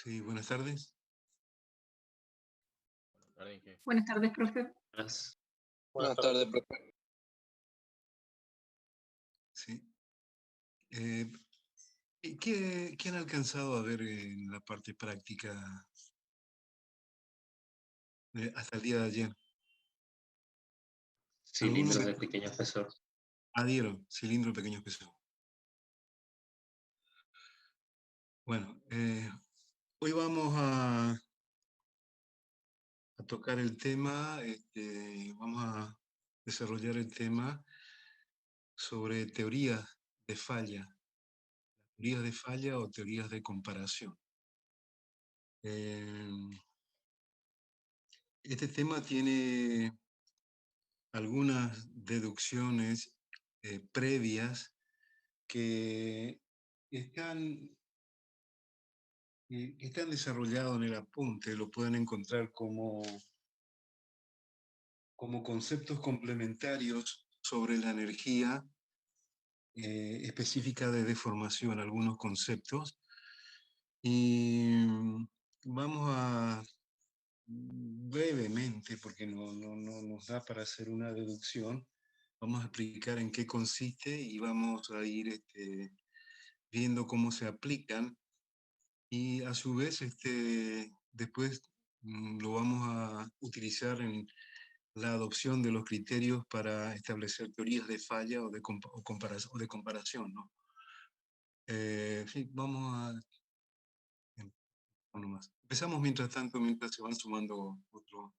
Sí, buenas tardes. ¿Alguien que Buenas tardes, profe. más? Buenas tardes, profe. Sí. Eh, ¿Y qué han alcanzado a ver en la parte práctica hasta el día de ayer? Cilindros de pequeño espesor. Adhiero, cilindro pequeño espesor. Bueno, hoy vamos a tocar el tema, vamos a desarrollar el tema sobre teorías de falla. Teorías de falla o teorías de comparación. Este tema tiene algunas deducciones previas que están desarrollados en el apunte, lo pueden encontrar como conceptos complementarios sobre la energía específica de deformación, algunos conceptos. Y vamos a brevemente, porque no nos da para hacer una deducción, vamos a explicar en qué consiste y vamos a ir viendo cómo se aplican y a su vez después lo vamos a utilizar en la adopción de los criterios para establecer teorías de falla o de comparación, ¿no? Sí, vamos a... Uno más. Empezamos mientras tanto, mientras se van sumando otros.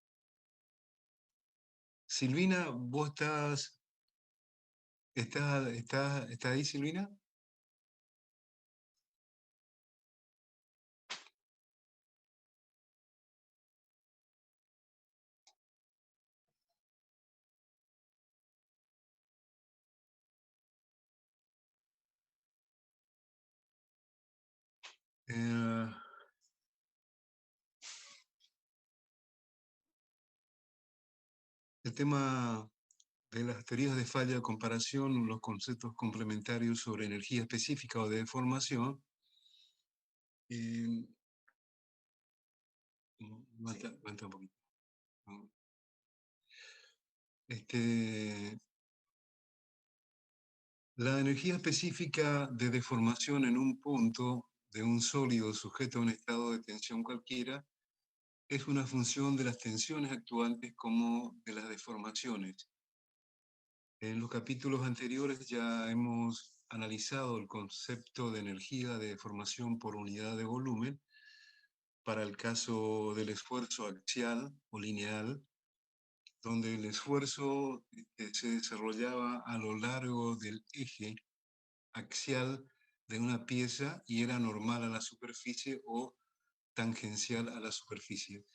Silvina, ¿vos estás ahí, Silvina? El tema de las teorías de falla de comparación, los conceptos complementarios sobre energía específica o de deformación. Aguanta un poquito. La energía específica de deformación en un punto de un sólido sujeto a un estado de tensión cualquiera es una función de las tensiones actuantes como de las deformaciones. En los capítulos anteriores ya hemos analizado el concepto de energía de deformación por unidad de volumen para el caso del esfuerzo axial o lineal, donde el esfuerzo se desarrollaba a lo largo del eje axial de una pieza y era normal a la superficie o tangencial a la superficie.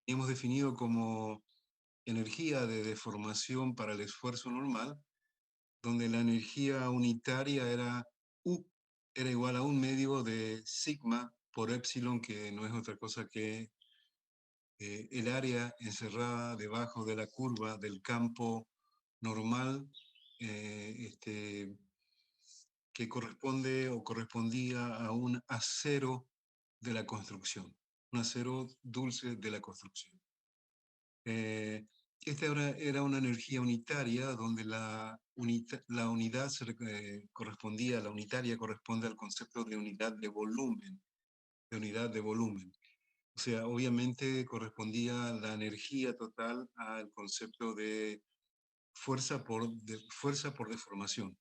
Y hemos definido como energía de deformación para el esfuerzo normal, donde la energía unitaria era U, era igual a 1/2 de sigma por epsilon, que no es otra cosa que el área encerrada debajo de la curva del campo normal que corresponde o correspondía a un acero de la construcción, un acero dulce de la construcción. Esta era una energía unitaria donde la unidad correspondía, la unitaria corresponde al concepto de unidad de volumen, O sea, obviamente correspondía la energía total al concepto de fuerza por deformación,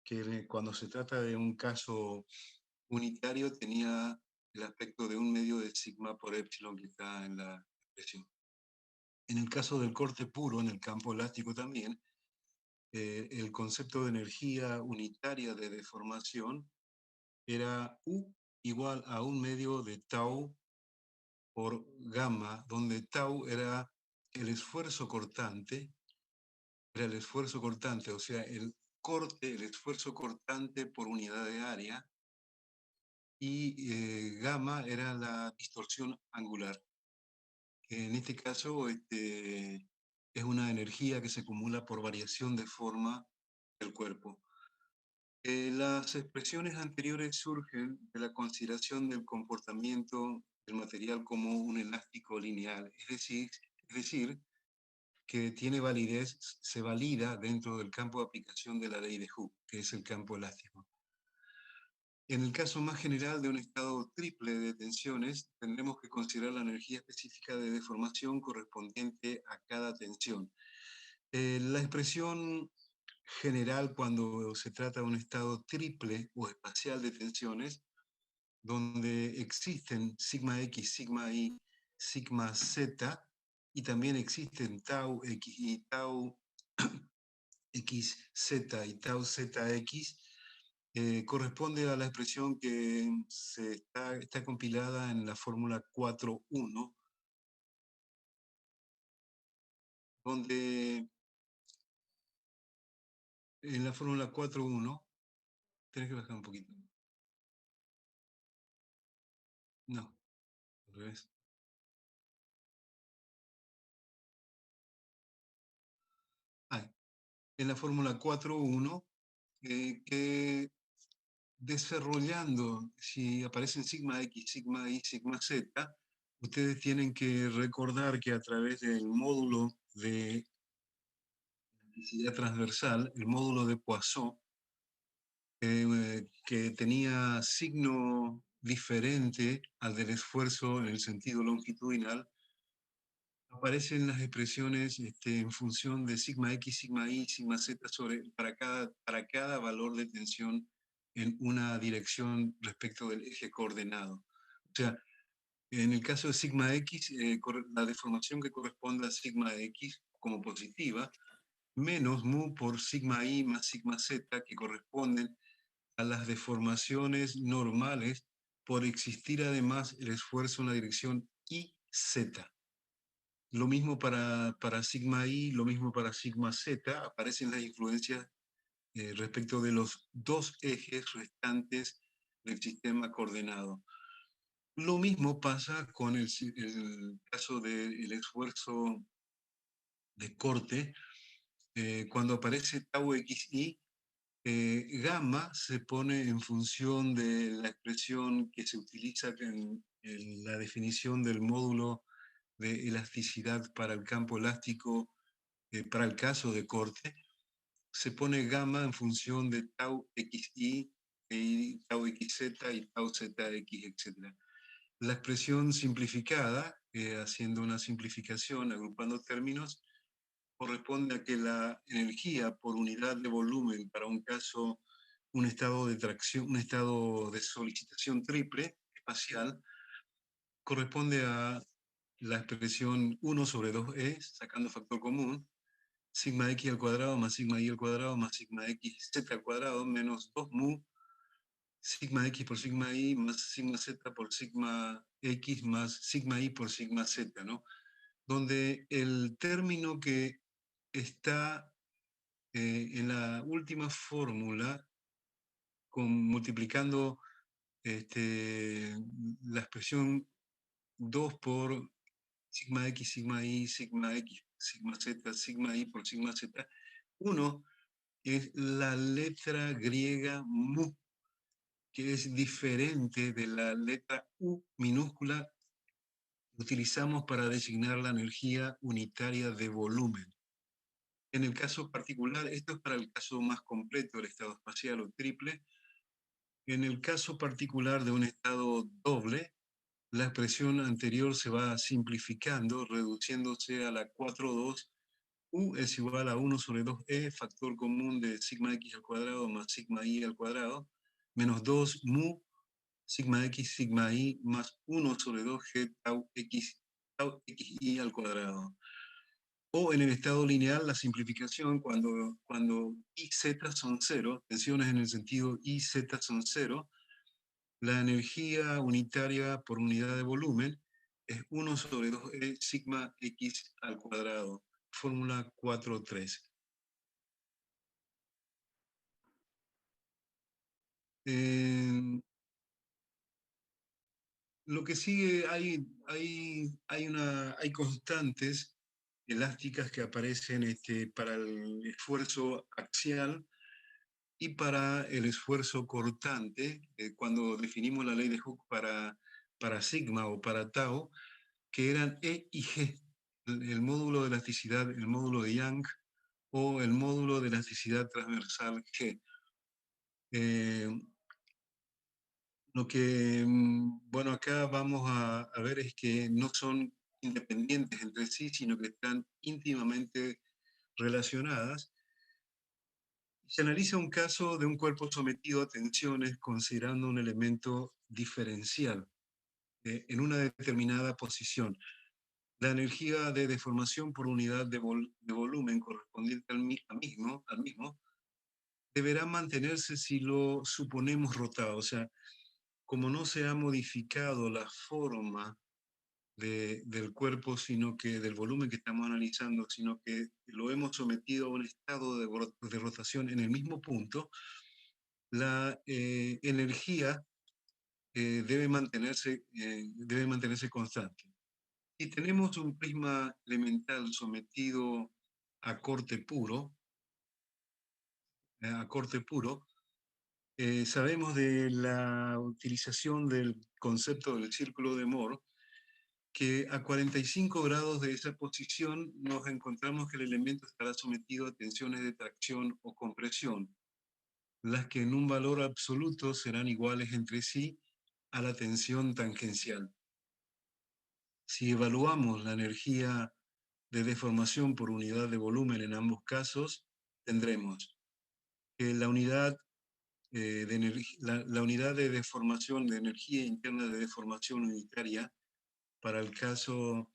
que cuando se trata de un caso unitario tenía el aspecto de 1/2 de sigma por epsilon que está en la expresión. En el caso del corte puro, en el campo elástico también, el concepto de energía unitaria de deformación era U igual a 1/2 de tau por gamma, donde tau era el esfuerzo cortante, o sea, el esfuerzo cortante por unidad de área, y gamma era la distorsión angular. En este caso, es una energía que se acumula por variación de forma del cuerpo. Las expresiones anteriores surgen de la consideración del comportamiento del material como un elástico lineal, es decir, que tiene validez, se valida dentro del campo de aplicación de la ley de Hooke, que es el campo elástico. En el caso más general de un estado triple de tensiones, tendremos que considerar la energía específica de deformación correspondiente a cada tensión. La expresión general cuando se trata de un estado triple o espacial de tensiones, donde existen sigma X, sigma Y, sigma Z, y también existen tau X y tau XZ y tau ZX, corresponde a la expresión que está compilada en la fórmula 4.1, donde en la fórmula 4.1, tenés que bajar un poquito. No, al revés. En la fórmula 4.1, que desarrollando, si aparecen sigma X, sigma Y, sigma Z, ustedes tienen que recordar que a través del módulo de elasticidad transversal, el módulo de Poisson, que tenía signo diferente al del esfuerzo en el sentido longitudinal, aparecen las expresiones en función de sigma X, sigma Y, sigma Z para cada valor de tensión en una dirección respecto del eje coordenado. O sea, en el caso de sigma X, la deformación que corresponde a sigma X como positiva, menos mu por sigma Y más sigma Z, que corresponden a las deformaciones normales por existir además el esfuerzo en la dirección YZ. Lo mismo para sigma I, lo mismo para sigma Z, aparecen las influencias respecto de los dos ejes restantes del sistema coordenado. Lo mismo pasa con el caso del esfuerzo de corte, cuando aparece tau xi, gamma se pone en función de la expresión que se utiliza en la definición del módulo de elasticidad para el campo elástico, para el caso de corte. Se pone gamma en función de tau xi, y tau xz y tau zx, etc. La expresión simplificada, haciendo una simplificación, agrupando términos, corresponde a que la energía por unidad de volumen para un caso, un estado de tracción, un estado de solicitación triple espacial, corresponde a la expresión 1 sobre 2e, sacando factor común, sigma x al cuadrado más sigma y al cuadrado más sigma x z al cuadrado menos 2 mu sigma x por sigma y más sigma z por sigma x más sigma y por sigma z, ¿no? Donde el término que está en la última fórmula, multiplicando la expresión 2 por sigma x, sigma x, sigma z, sigma y por sigma z, 1 es la letra griega mu, que es diferente de la letra U minúscula que utilizamos para designar la energía unitaria de volumen. En el caso particular, esto es para el caso más completo del estado espacial o triple. En el caso particular de un estado doble, la expresión anterior se va simplificando, reduciéndose a la 4.2. U es igual a 1 sobre 2e, factor común de sigma x al cuadrado más sigma y al cuadrado, menos 2 mu sigma x, sigma y, más 1 sobre 2g tau xi al cuadrado. O en el estado lineal, la simplificación, cuando y z son 0, tensiones en el sentido y z son 0, la energía unitaria por unidad de volumen es 1 sobre 2e sigma x al cuadrado. Fórmula 4.3. Lo que sigue, hay constantes elásticas que aparecen para el esfuerzo axial y para el esfuerzo cortante, cuando definimos la ley de Hooke para sigma o para tau, que eran E y G, el módulo de elasticidad, el módulo de Young o el módulo de elasticidad transversal G. Lo que, bueno, acá vamos a ver es que no son independientes entre sí, sino que están íntimamente relacionadas. Se analiza un caso de un cuerpo sometido a tensiones considerando un elemento diferencial en una determinada posición. La energía de deformación por unidad de volumen correspondiente al mismo deberá mantenerse si lo suponemos rotado. O sea, como no se ha modificado la forma del cuerpo, sino que del volumen que estamos analizando, sino que lo hemos sometido a un estado de rotación en el mismo punto, la energía debe mantenerse constante. Si tenemos un prisma elemental sometido a corte puro, sabemos de la utilización del concepto del círculo de Moore, que a 45 grados de esa posición nos encontramos que el elemento estará sometido a tensiones de tracción o compresión, las que en un valor absoluto serán iguales entre sí a la tensión tangencial. Si evaluamos la energía de deformación por unidad de volumen en ambos casos, tendremos que la unidad la unidad de deformación, de energía interna de deformación unitaria, para el caso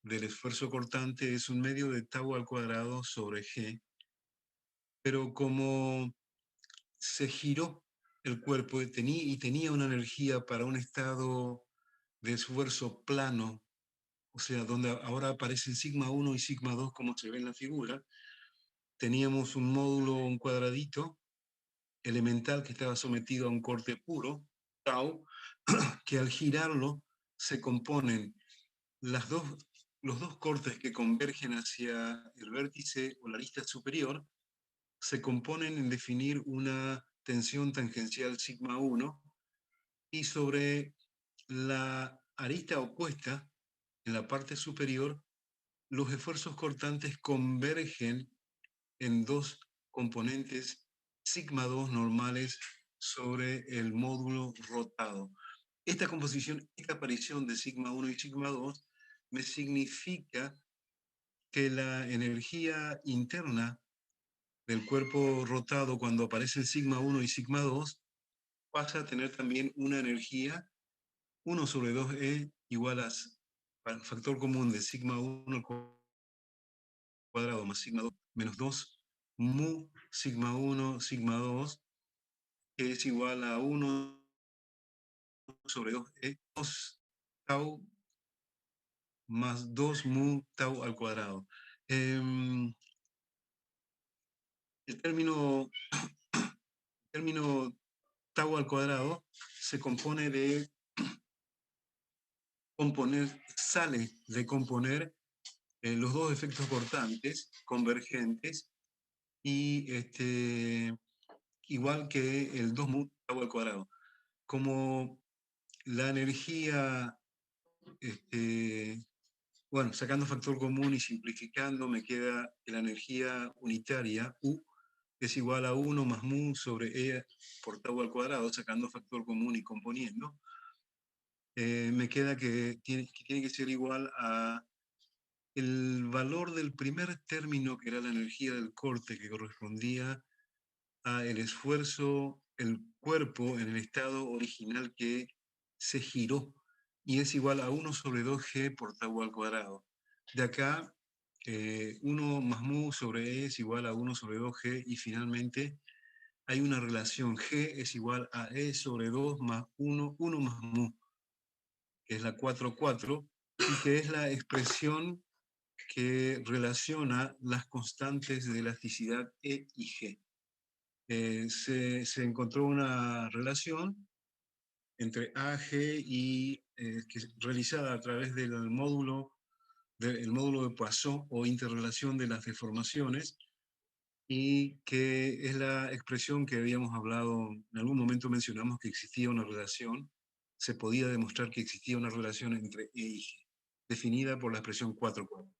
del esfuerzo cortante es un medio de tau al cuadrado sobre G, pero como se giró el cuerpo y tenía una energía para un estado de esfuerzo plano, o sea, donde ahora aparecen sigma 1 y sigma 2 como se ve en la figura, teníamos un módulo, un cuadradito elemental que estaba sometido a un corte puro, tau, que al girarlo se componen los dos cortes que convergen hacia el vértice o la arista superior, se componen en definir una tensión tangencial sigma 1 y sobre la arista opuesta, en la parte superior, los esfuerzos cortantes convergen en dos componentes sigma 2 normales sobre el módulo rotado. Esta composición, esta aparición de sigma 1 y sigma 2 me significa que la energía interna del cuerpo rotado cuando aparece el sigma 1 y sigma 2 pasa a tener también una energía 1 sobre 2e igual a factor común de sigma 1 al cuadrado más sigma 2 menos 2 mu sigma 1 sigma 2, que es igual a 1 sobre 2e 2 tau más 2 mu tau al cuadrado. El término tau al cuadrado se compone de sale de componer los dos efectos cortantes convergentes y igual que el 2 mu tau al cuadrado. Como la energía, bueno, sacando factor común y simplificando, me queda que la energía unitaria, U, es igual a 1 más mu sobre E por tau al cuadrado, sacando factor común y componiendo. Me queda que tiene que ser igual a el valor del primer término, que era la energía del corte, que correspondía a el esfuerzo, el cuerpo en el estado original que se giró, y es igual a 1 sobre 2g por tau al cuadrado. De acá, 1 más mu sobre e es igual a 1 sobre 2g, y finalmente hay una relación, g es igual a e sobre 2 más 1 más mu, que es la 4, 4, y que es la expresión que relaciona las constantes de elasticidad E y G. Se encontró una relación entre A, G y realizada a través del módulo de Poisson o interrelación de las deformaciones, y que es la expresión que habíamos hablado, en algún momento mencionamos que existía una relación, se podía demostrar que existía una relación entre E y G, definida por la expresión 4,4.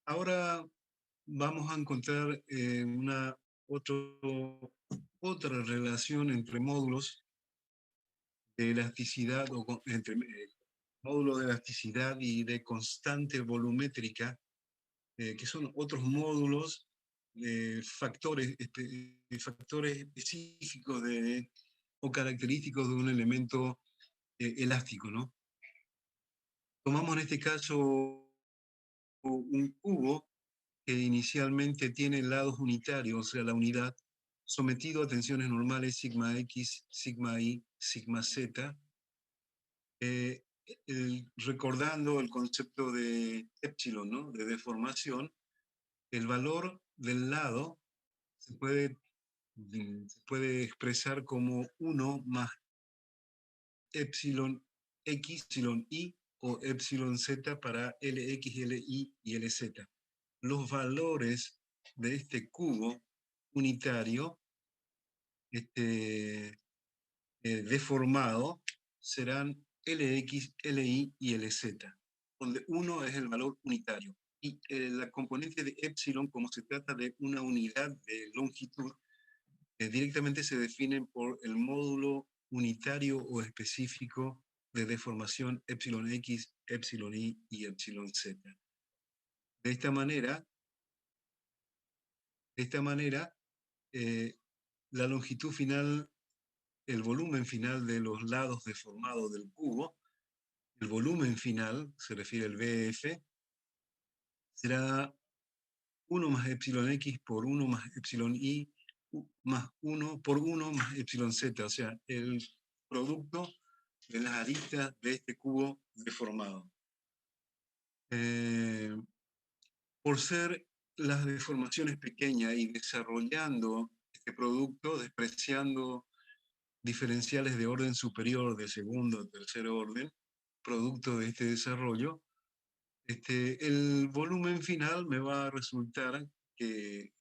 Ahora vamos a encontrar otra relación entre módulos de elasticidad, entre módulos de elasticidad y de constante volumétrica, que son otros módulos de factores específicos o característicos de un elemento elástico, ¿no? Tomamos en este caso un cubo que inicialmente tiene lados unitarios, o sea, la unidad, sometido a tensiones normales sigma X, sigma Y, sigma Z, recordando el concepto de epsilon, ¿no? De deformación, el valor del lado se puede expresar como 1 más epsilon X, epsilon Y o epsilon Z para LX, LY y LZ. Los valores de este cubo unitario deformado serán LX, LY y LZ, donde 1 es el valor unitario. Y la componente de epsilon, como se trata de una unidad de longitud, directamente se definen por el módulo unitario o específico de deformación epsilon X, epsilon Y y epsilon Z. De esta manera, la longitud final, el volumen final de los lados deformados del cubo, el volumen final, se refiere al VF, será 1 más epsilon X por 1 más epsilon Y más 1 por 1 más epsilon Z, o sea, el producto de las aristas de este cubo deformado. Por ser las deformaciones pequeñas y desarrollando este producto, despreciando diferenciales de orden superior, de segundo o tercer orden, producto de este desarrollo, el volumen final me va a resultar que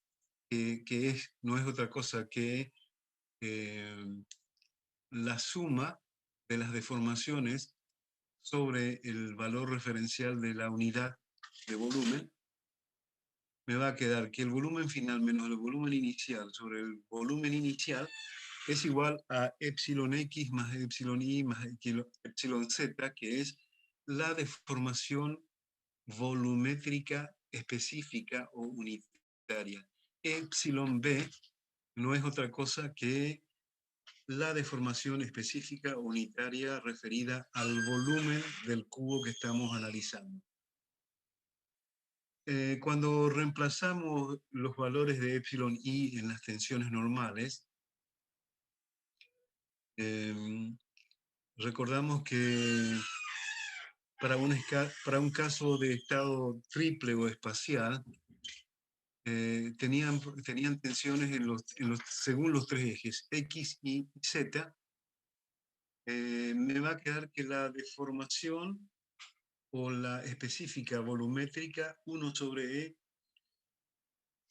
no es otra cosa que la suma de las deformaciones sobre el valor referencial de la unidad de volumen. Me va a quedar que el volumen final menos el volumen inicial sobre el volumen inicial es igual a epsilon X más epsilon Y más epsilon Z, que es la deformación volumétrica específica o unitaria. Epsilon B no es otra cosa que la deformación específica o unitaria referida al volumen del cubo que estamos analizando. Cuando reemplazamos los valores de epsilon y en las tensiones normales, recordamos que para un caso de estado triple o espacial, tenían tensiones según los tres ejes, X, Y, Z. Me va a quedar que la deformación o la específica volumétrica 1 sobre E,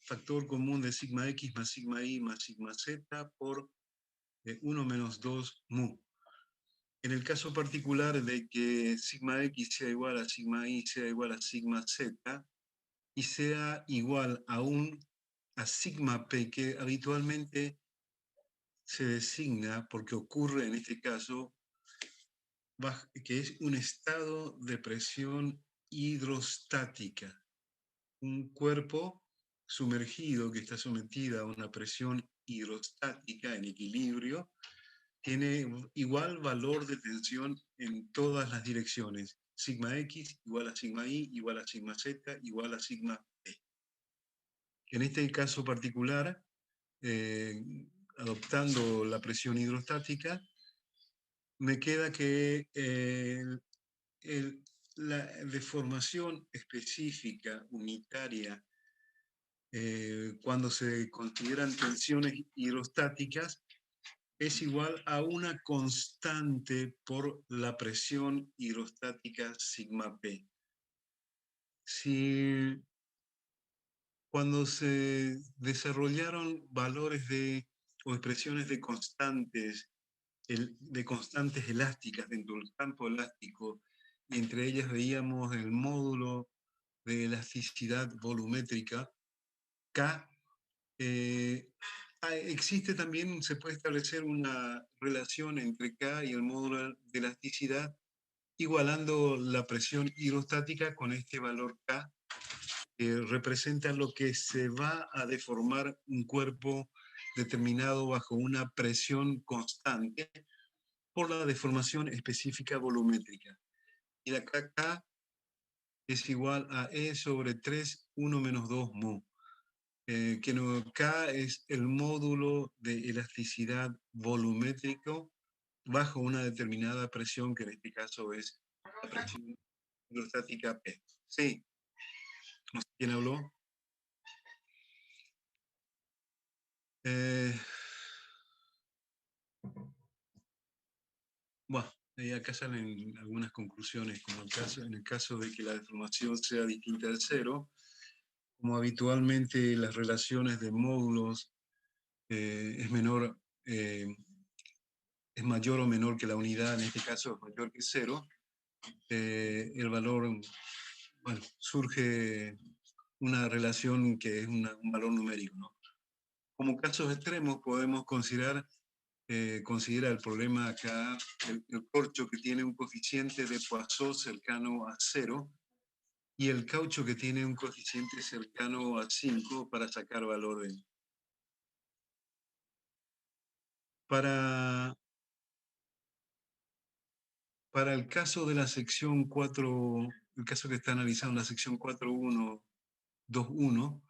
factor común de sigma X más sigma Y más sigma Z por 1 menos 2 mu. En el caso particular de que sigma X sea igual a sigma Y sea igual a sigma Z y sea igual a sigma P, que habitualmente se designa porque ocurre en este caso que es un estado de presión hidrostática, un cuerpo sumergido que está sometido a una presión hidrostática en equilibrio, tiene igual valor de tensión en todas las direcciones. Sigma X igual a sigma Y, igual a sigma Z, igual a sigma P. En este caso particular, adoptando la presión hidrostática, me queda que la deformación específica unitaria, cuando se consideran tensiones hidrostáticas, es igual a una constante por la presión hidrostática sigma P. Si cuando se desarrollaron valores o expresiones de constantes elásticas dentro del campo elástico, y entre ellas veíamos el módulo de elasticidad volumétrica, K, existe también, se puede establecer una relación entre K y el módulo de elasticidad, igualando la presión hidrostática con este valor K, que representa lo que se va a deformar un cuerpo determinado bajo una presión constante por la deformación específica volumétrica. Y la K es igual a E sobre 3, 1 menos 2 mu. Que no, K es el módulo de elasticidad volumétrico bajo una determinada presión, que en este caso es la presión hidrostática P. Sí, no sé quién habló. Bueno, acá salen algunas conclusiones, como en el caso de que la deformación sea distinta al cero, como habitualmente las relaciones de módulos es menor, es mayor o menor que la unidad, en este caso es mayor que cero, el valor, bueno, surge una relación que es un valor numérico, ¿no? Como casos extremos podemos considerar el problema acá, el corcho que tiene un coeficiente de Poisson cercano a 0 y el caucho que tiene un coeficiente cercano a 5 para sacar valor de. Para el caso de la sección 4, el caso que está analizado en la sección 4.1.2.1,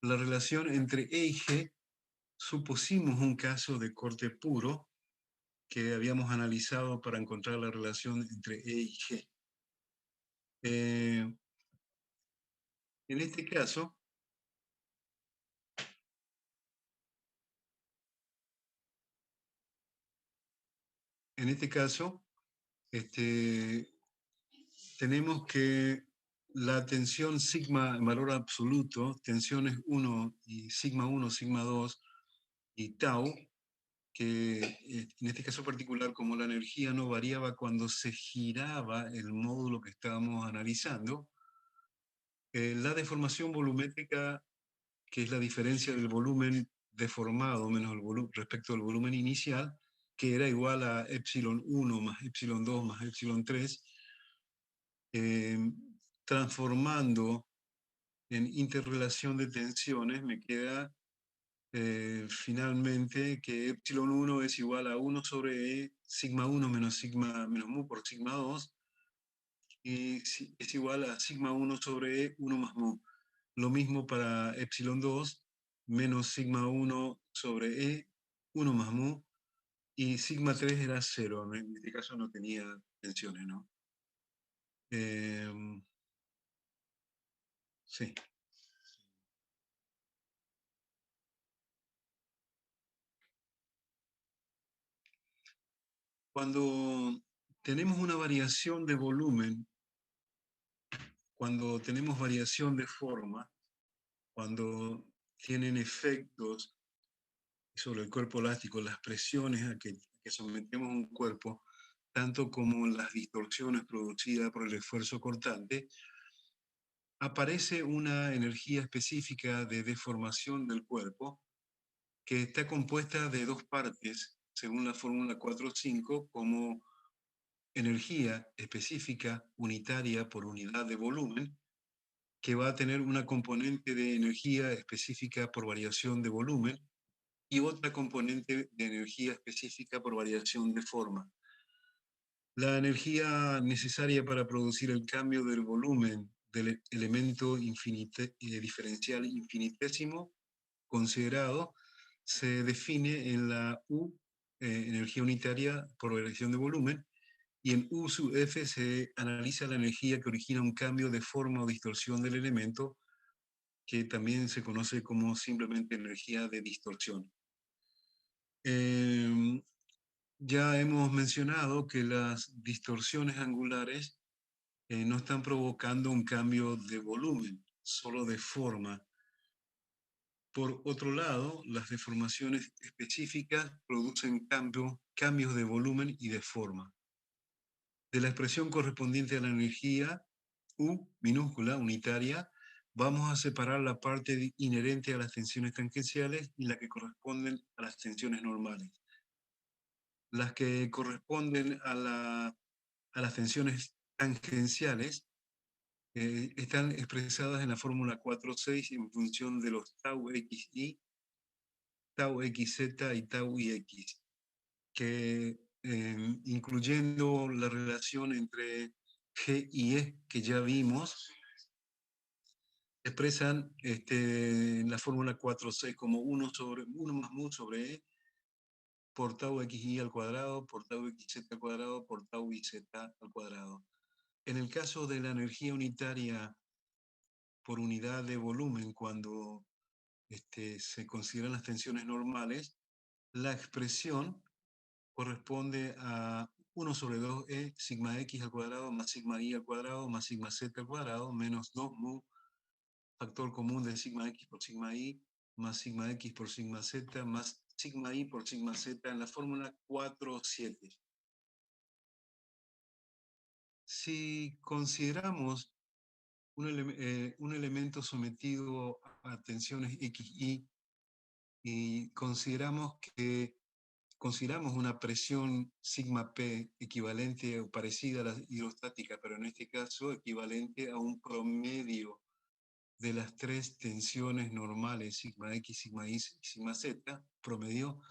la relación entre E y G, supusimos un caso de corte puro que habíamos analizado para encontrar la relación entre E y G. En este caso, tenemos que la tensión sigma en valor absoluto, tensiones 1 y sigma 1, sigma 2 y tau, que en este caso particular, como la energía no variaba cuando se giraba el módulo que estábamos analizando, la deformación volumétrica, que es la diferencia del volumen deformado menos el respecto al volumen inicial, que era igual a epsilon 1 más epsilon 2 más epsilon 3, transformando en interrelación de tensiones, me queda finalmente que epsilon 1 es igual a 1 sobre E, sigma 1 menos mu por sigma 2, y es igual a sigma 1 sobre E, 1 más mu. Lo mismo para epsilon 2, menos sigma 1 sobre E, 1 más mu, y sigma 3 era 0, en este caso no tenía tensiones, ¿no? Sí. Cuando tenemos una variación de volumen, cuando tenemos variación de forma, cuando tienen efectos sobre el cuerpo elástico, las presiones a que sometemos un cuerpo, tanto como las distorsiones producidas por el esfuerzo cortante, aparece una energía específica de deformación del cuerpo que está compuesta de dos partes, según la fórmula 4.5, como energía específica unitaria por unidad de volumen, que va a tener una componente de energía específica por variación de volumen y otra componente de energía específica por variación de forma. La energía necesaria para producir el cambio del volumen del elemento diferencial infinitésimo considerado se define en la U, energía unitaria por variación de volumen, y en U sub F se analiza la energía que origina un cambio de forma o distorsión del elemento, que también se conoce como simplemente energía de distorsión. Ya hemos mencionado que las distorsiones angulares no están provocando un cambio de volumen, solo de forma. Por otro lado, las deformaciones específicas producen cambios de volumen y de forma. De la expresión correspondiente a la energía U minúscula unitaria, vamos a separar la parte inherente a las tensiones tangenciales y la que corresponden a las tensiones normales. Las que corresponden a las tensiones tangenciales están expresadas en la fórmula 4.6 en función de los tau xi, tau xz y tau ix, que incluyendo la relación entre G y E que ya vimos, expresan en la fórmula 4.6 como 1 más mu sobre E por tau xi al cuadrado, por tau xz al cuadrado, por tau iz al cuadrado. En el caso de la energía unitaria por unidad de volumen, cuando se consideran las tensiones normales, la expresión corresponde a 1 sobre 2e sigma x al cuadrado más sigma y al cuadrado más sigma z al cuadrado menos 2 mu factor común de sigma x por sigma y más sigma x por sigma z más sigma y por sigma z en la fórmula 4.7. Si consideramos un elemento sometido a tensiones xy y consideramos una presión sigma P equivalente o parecida a la hidrostática, pero en este caso equivalente a un promedio de las tres tensiones normales, sigma X, sigma Y y sigma Z, promedio,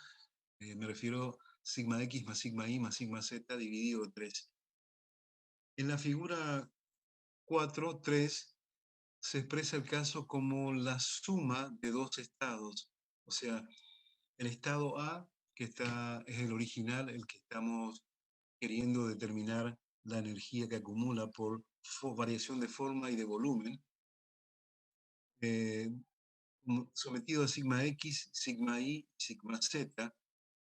me refiero sigma X más sigma Y más sigma Z dividido 3. En la figura 4.3 se expresa el caso como la suma de dos estados, o sea, el estado A, que es el original, el que estamos queriendo determinar la energía que acumula por variación de forma y de volumen, sometido a sigma X, sigma Y, sigma Z,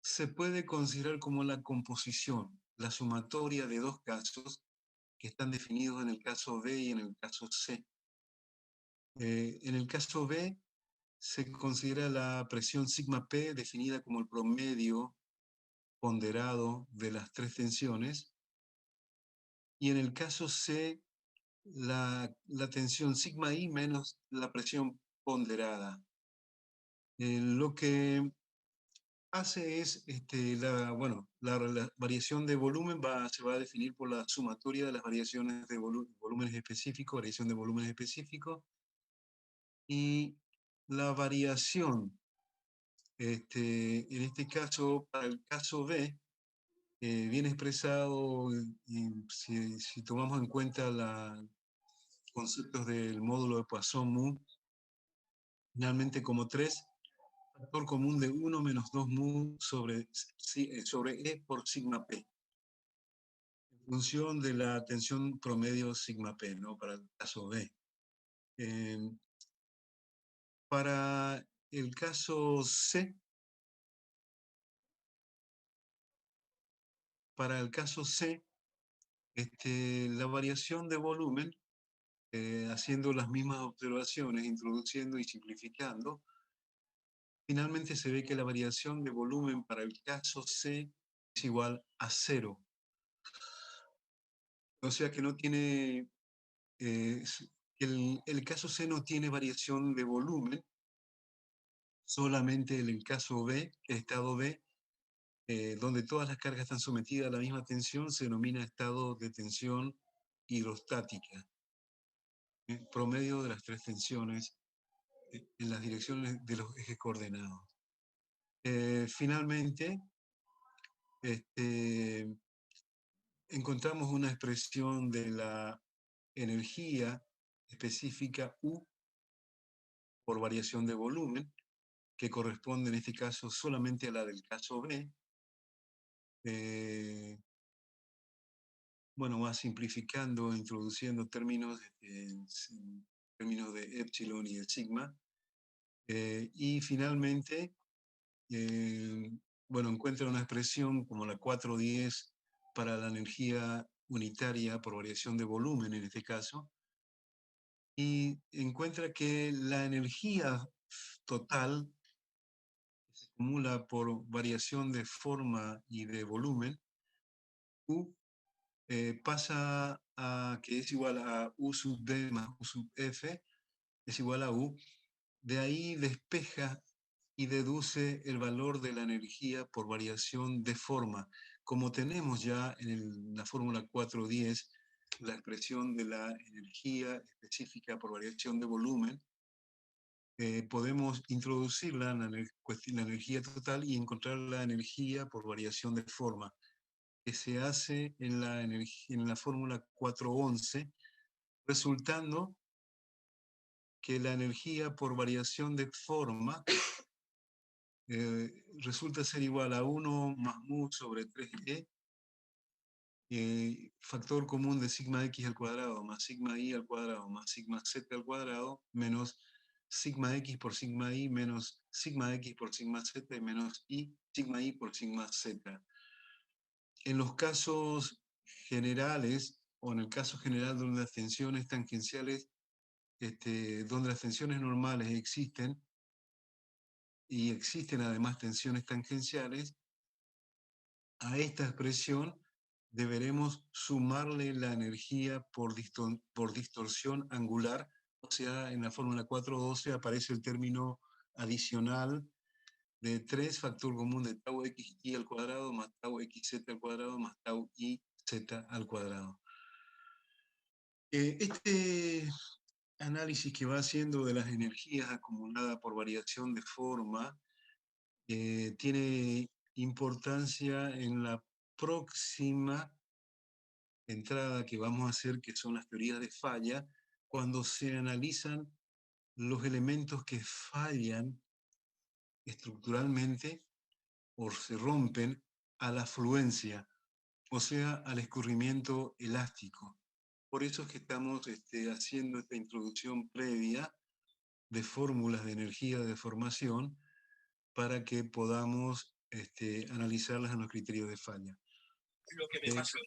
se puede considerar como la composición, la sumatoria de dos casos que están definidos en el caso B y en el caso C. En el caso B se considera la presión sigma P definida como el promedio ponderado de las tres tensiones, y en el caso C la tensión sigma I menos la presión ponderada. Lo que hace es, la variación de volumen se va a definir por la sumatoria de las variaciones de volúmenes específicos, variación de volúmenes específicos, y la variación, en este caso, para el caso B, viene expresado, si tomamos en cuenta los conceptos del módulo de Poisson-Mu, finalmente como 3, factor común de 1 menos 2 mu sobre E por sigma P, en función de la tensión promedio sigma P, ¿no? Para el caso B. Para el caso C, la variación de volumen, haciendo las mismas observaciones, introduciendo y simplificando, finalmente se ve que la variación de volumen para el caso C es igual a 0. O sea que no tiene, el caso C no tiene variación de volumen, solamente el caso B, el estado B, donde todas las cargas están sometidas a la misma tensión, se denomina estado de tensión hidrostática. Promedio de las tres tensiones en las direcciones de los ejes coordenados. Finalmente, encontramos una expresión de la energía específica U por variación de volumen, que corresponde en este caso solamente a la del caso B. Bueno, va simplificando, introduciendo términos de epsilon y de sigma. Y finalmente, bueno, encuentra una expresión como la 410 para la energía unitaria por variación de volumen en este caso, y encuentra que la energía total se acumula por variación de forma y de volumen, U pasa a que es igual a U sub D más U sub F, es igual a U. De ahí despeja y deduce el valor de la energía por variación de forma. Como tenemos ya en la fórmula 410 la expresión de la energía específica por variación de volumen, podemos introducirla en la energía total y encontrar la energía por variación de forma, que se hace en la fórmula 411, resultando que la energía por variación de forma resulta ser igual a 1 más mu sobre 3e, factor común de sigma x al cuadrado más sigma y al cuadrado más sigma z al cuadrado menos sigma x por sigma y menos sigma x por sigma z y menos sigma y por sigma z. En los casos generales, o en el caso general donde las tensiones tangenciales, donde las tensiones normales existen, y existen además tensiones tangenciales, a esta expresión deberemos sumarle la energía por distorsión angular, o sea, en la fórmula 412 aparece el término adicional de 3 factor común de tau x y al cuadrado más tau xz al cuadrado más tau y z al cuadrado. Este análisis que va haciendo de las energías acumuladas por variación de forma tiene importancia en la próxima entrada que vamos a hacer, que son las teorías de falla, cuando se analizan los elementos que fallan estructuralmente o se rompen a la fluencia, o sea, al escurrimiento elástico. Por eso es que estamos haciendo esta introducción previa de fórmulas de energía de deformación para que podamos analizarlas en los criterios de falla. Lo que me pasó.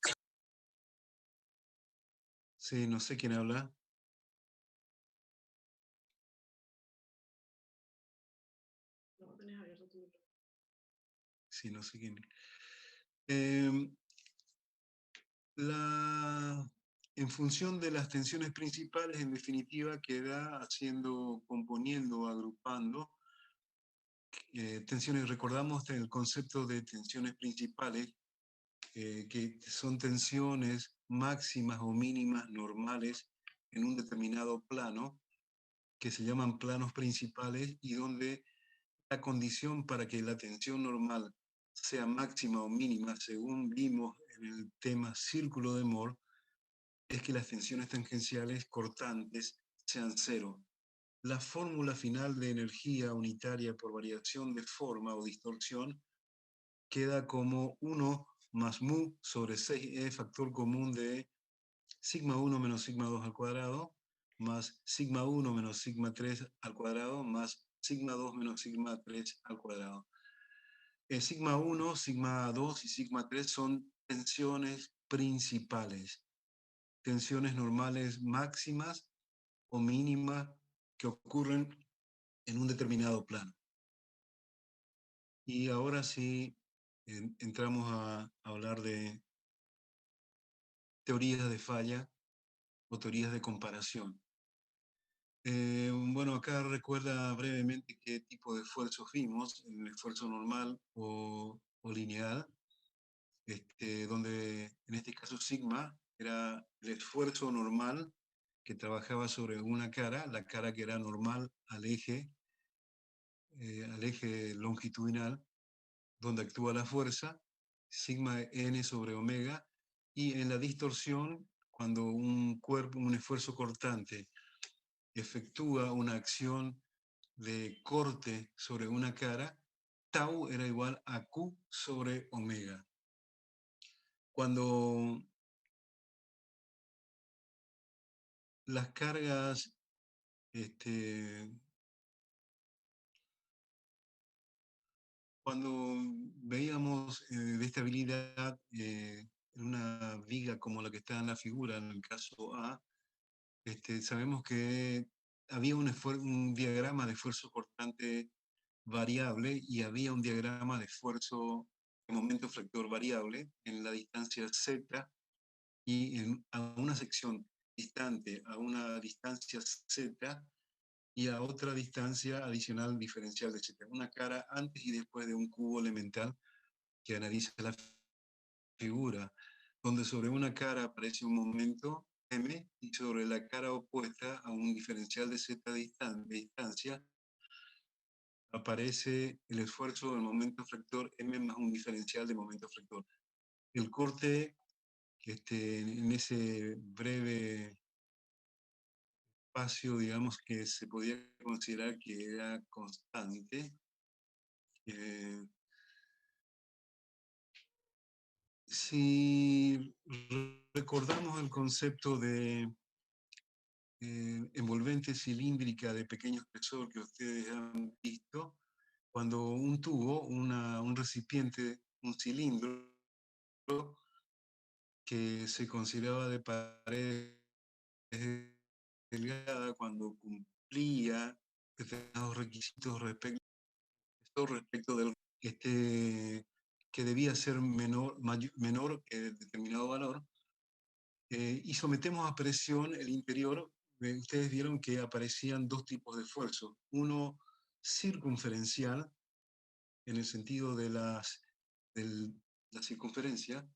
Sí, no sé quién habla. Sí, no sé quién. En función de las tensiones principales, en definitiva, queda componiendo, agrupando tensiones. Recordamos el concepto de tensiones principales, que son tensiones máximas o mínimas normales en un determinado plano, que se llaman planos principales, y donde la condición para que la tensión normal sea máxima o mínima, según vimos en el tema círculo de Moore, es que las tensiones tangenciales cortantes sean cero. La fórmula final de energía unitaria por variación de forma o distorsión queda como 1 más mu sobre 6e, factor común de sigma 1 menos sigma 2 al cuadrado, más sigma 1 menos sigma 3 al cuadrado, más sigma 2 menos sigma 3 al cuadrado. Sigma 1, sigma 2 y sigma 3 son tensiones principales, tensiones normales máximas o mínimas que ocurren en un determinado plano. Y ahora sí entramos a hablar de teorías de falla o teorías de comparación. Bueno, acá recuerda brevemente qué tipo de esfuerzos vimos, el esfuerzo normal o lineal, donde en este caso sigma era el esfuerzo normal que trabajaba sobre una cara, la cara que era normal al eje longitudinal, donde actúa la fuerza, sigma n sobre omega, y en la distorsión, cuando un esfuerzo cortante efectúa una acción de corte sobre una cara, tau era igual a Q sobre omega. Cuando las cargas Cuando veíamos de estabilidad en una viga como la que está en la figura, en el caso A, sabemos que había un diagrama de esfuerzo cortante variable y había un diagrama de esfuerzo de momento fractor variable en la distancia Z y a una sección distante, a una distancia Z y a otra distancia adicional diferencial de Z. Una cara antes y después de un cubo elemental que analiza la figura, donde sobre una cara aparece un momento m y sobre la cara opuesta a un diferencial de z de distancia aparece el esfuerzo del momento fractor m más un diferencial de momento fractor. El corte en ese breve espacio, digamos que se podía considerar que era constante. Si recordamos el concepto de envolvente cilíndrica de pequeño espesor que ustedes han visto, cuando un tubo, un recipiente, un cilindro que se consideraba de pared delgada, cuando cumplía determinados requisitos respecto del que debía ser menor que determinado valor, y sometemos a presión el interior, ustedes vieron que aparecían dos tipos de esfuerzo. Uno circunferencial, en el sentido de la circunferencia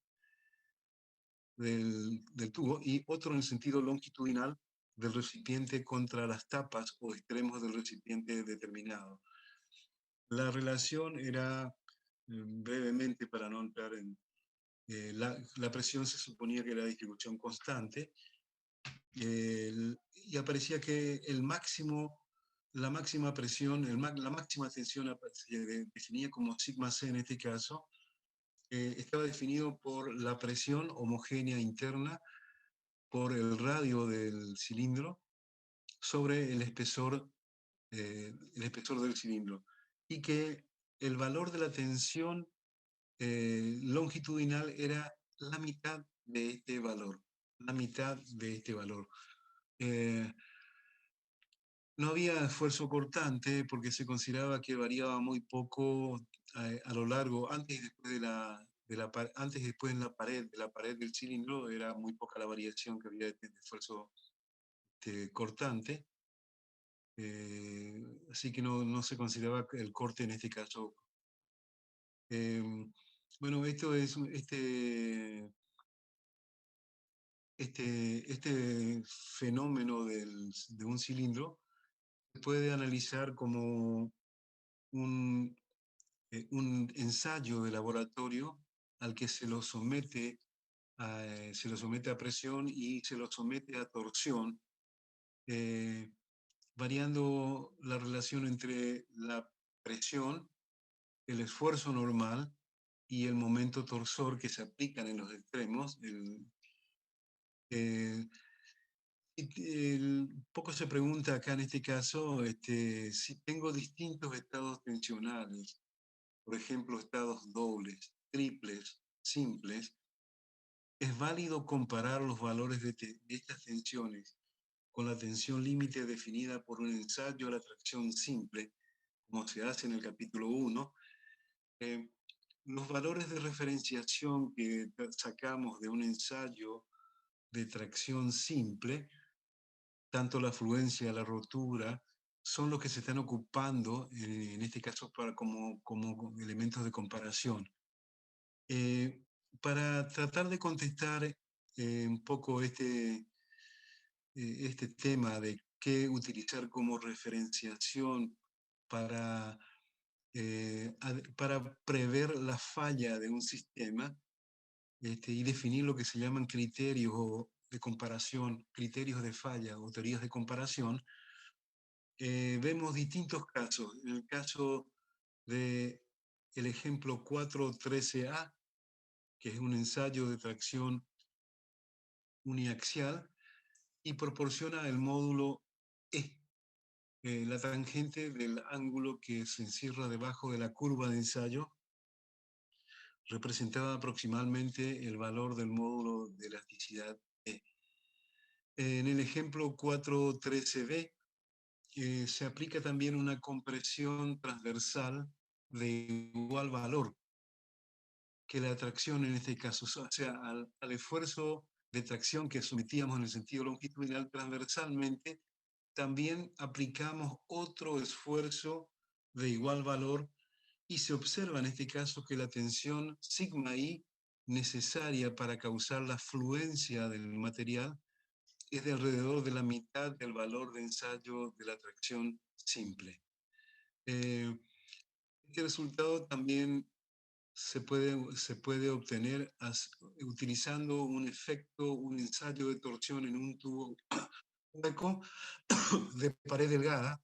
del tubo, y otro en el sentido longitudinal del recipiente contra las tapas o extremos del recipiente determinado. La relación era, brevemente, para no entrar en... la presión se suponía que era distribución constante, y aparecía que la máxima presión, la máxima tensión se definía como sigma c en este caso, estaba definido por la presión homogénea interna por el radio del cilindro sobre el espesor del cilindro, y que el valor de la tensión longitudinal era la mitad de este valor, la mitad de este valor. No había esfuerzo cortante porque se consideraba que variaba muy poco a lo largo, antes y después antes y después en la pared del cilindro era muy poca la variación que había de esfuerzo cortante, así que no se consideraba el corte en este caso. Bueno, esto es este fenómeno de un cilindro se puede analizar como un ensayo de laboratorio al que se lo somete a presión y se lo somete a torsión, variando la relación entre la presión, el esfuerzo normal y el momento torsor que se aplican en los extremos. Poco se pregunta acá en este caso si tengo distintos estados tensionales, por ejemplo, estados dobles, triples, simples. ¿Es válido comparar los valores de estas tensiones con la tensión límite definida por un ensayo a la tracción simple, como se hace en el capítulo 1? Los valores de referenciación que sacamos de un ensayo de tracción simple, tanto la fluencia, la rotura, son los que se están ocupando, en este caso, como elementos de comparación. Para tratar de contestar un poco este tema de qué utilizar como referenciación para prever la falla de un sistema y definir lo que se llaman criterios de comparación, criterios de falla o teorías de comparación, vemos distintos casos. En el caso del ejemplo 413A, que es un ensayo de tracción uniaxial y proporciona el módulo E. la tangente del ángulo que se encierra debajo de la curva de ensayo representaba aproximadamente el valor del módulo de elasticidad E. En el ejemplo 4.13b se aplica también una compresión transversal de igual valor que la tracción en este caso, o sea, al esfuerzo de tracción que sometíamos en el sentido longitudinal transversalmente, también aplicamos otro esfuerzo de igual valor y se observa en este caso que la tensión sigma I necesaria para causar la fluencia del material es de alrededor de la mitad del valor de ensayo de la tracción simple. Este resultado también se puede obtener utilizando un efecto, un ensayo de torsión en un tubo hueco de pared delgada,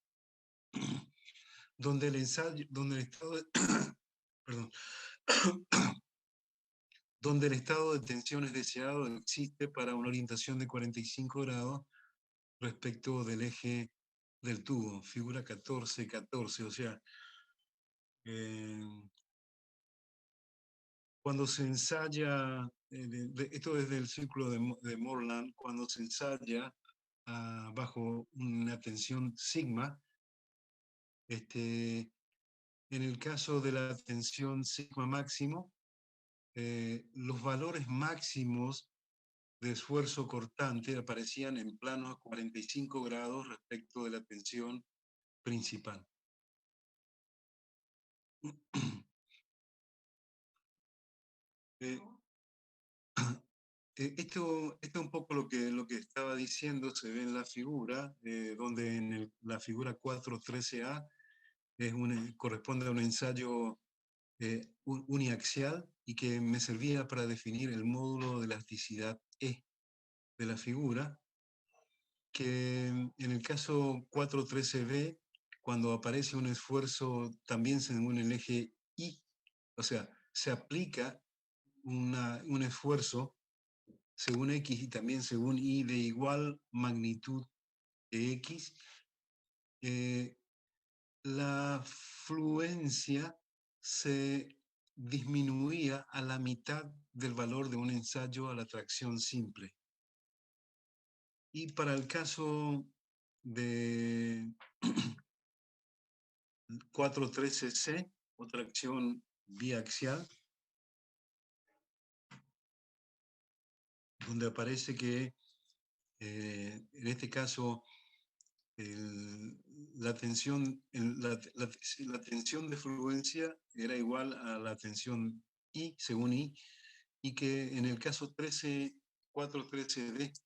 donde el ensayo, donde el estado de, perdón, donde el estado de tensión es deseado existe para una orientación de 45 grados respecto del eje del tubo, figura 14, o sea, cuando se ensaya, esto es del círculo de Morland, cuando se ensaya bajo una tensión sigma, en el caso de la tensión sigma máximo, los valores máximos de esfuerzo cortante aparecían en planos a 45 grados respecto de la tensión principal. Esto es un poco lo que estaba diciendo, se ve en la figura, donde en la figura 4.13a corresponde a un ensayo uniaxial y que me servía para definir el módulo de elasticidad E de la figura, que en el caso 4.13b, cuando aparece un esfuerzo también según el eje I, o sea, se aplica un esfuerzo según X y también según Y de igual magnitud de X, la fluencia se disminuía a la mitad del valor de un ensayo a la tracción simple. Y para el caso de 4.13c, o tracción biaxial, donde aparece que en este caso la tensión de fluencia era igual a la tensión I, según I, y que en el caso 4.13d,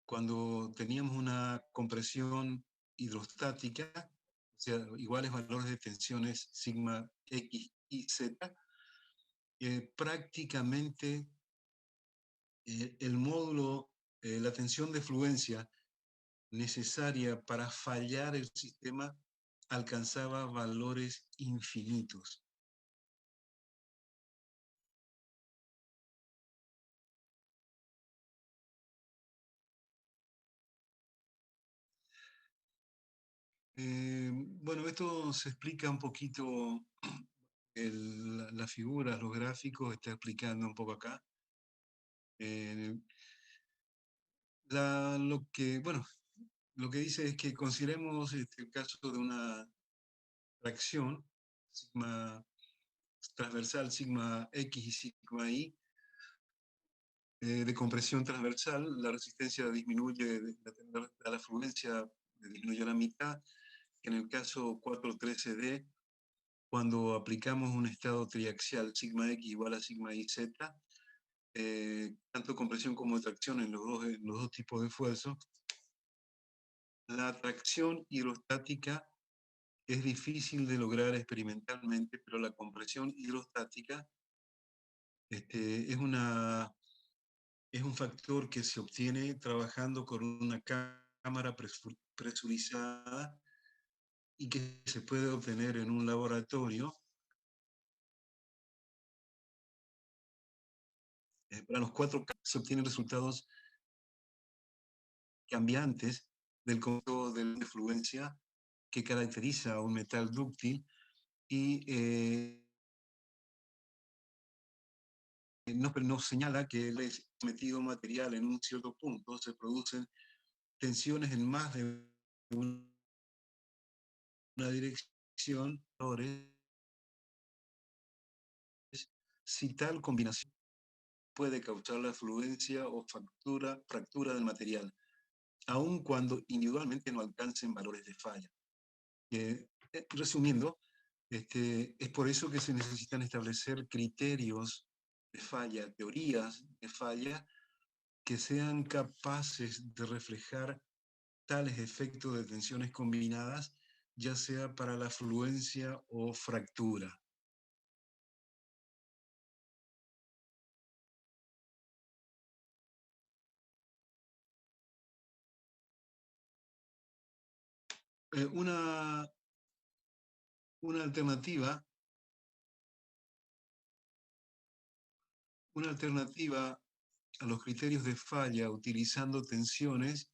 cuando teníamos una compresión hidrostática, o sea, iguales valores de tensiones sigma X y Z, prácticamente el módulo, la tensión de fluencia necesaria para fallar el sistema alcanzaba valores infinitos. Bueno, esto se explica un poquito, las figuras, los gráficos, está explicando un poco acá. Lo que dice es que consideremos el caso de una tracción sigma transversal, sigma X y sigma Y, de compresión transversal, la resistencia disminuye, la fluencia disminuye a la mitad, que en el caso 4.13d, cuando aplicamos un estado triaxial, sigma X igual a sigma YZ, tanto compresión como tracción en los dos tipos de esfuerzo, la tracción hidrostática es difícil de lograr experimentalmente, pero la compresión hidrostática es un factor que se obtiene trabajando con una cámara presurizada y que se puede obtener en un laboratorio. Para los 4 se obtienen resultados cambiantes del concepto de fluencia que caracteriza a un metal dúctil y nos señala que el metido material en un cierto punto se producen tensiones en más de una dirección, si tal combinación puede causar la fluencia o fractura del material, aun cuando individualmente no alcancen valores de falla. Resumiendo, es por eso que se necesitan establecer criterios de falla, teorías de falla, que sean capaces de reflejar tales efectos de tensiones combinadas, ya sea para la fluencia o fractura. Una alternativa a los criterios de falla utilizando tensiones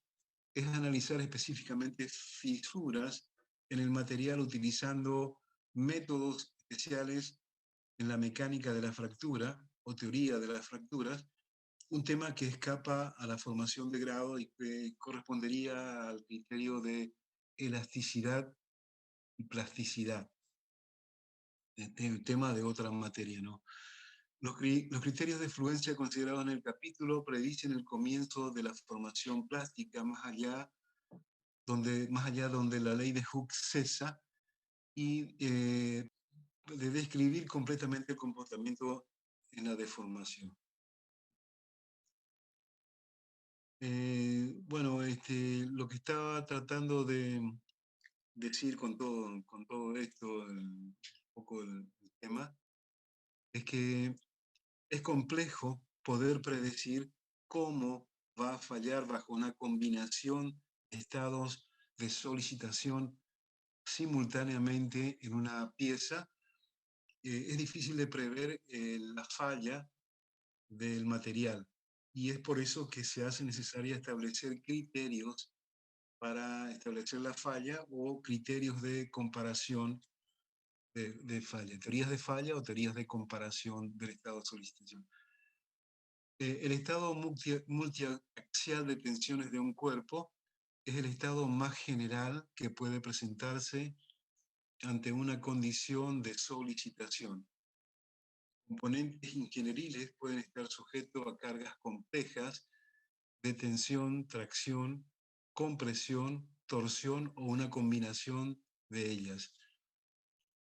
es analizar específicamente fisuras en el material utilizando métodos especiales en la mecánica de la fractura o teoría de las fracturas, un tema que escapa a la formación de grado y que correspondería al criterio de elasticidad y plasticidad, el tema de otra materia, ¿no? Los criterios de fluencia considerados en el capítulo predicen el comienzo de la formación plástica más allá donde la ley de Hooke cesa y de describir completamente el comportamiento en la deformación. Bueno, lo que estaba tratando de decir con todo esto, un poco el tema, es que es complejo poder predecir cómo va a fallar bajo una combinación de estados de solicitación simultáneamente en una pieza. Es difícil de prever la falla del material y es por eso que se hace necesaria establecer criterios para establecer la falla o criterios de comparación de falla, teorías de falla o teorías de comparación del estado de solicitación. El estado multiaxial de tensiones de un cuerpo es el estado más general que puede presentarse ante una condición de solicitación. Componentes ingenieriles pueden estar sujetos a cargas complejas de tensión, tracción, compresión, torsión o una combinación de ellas,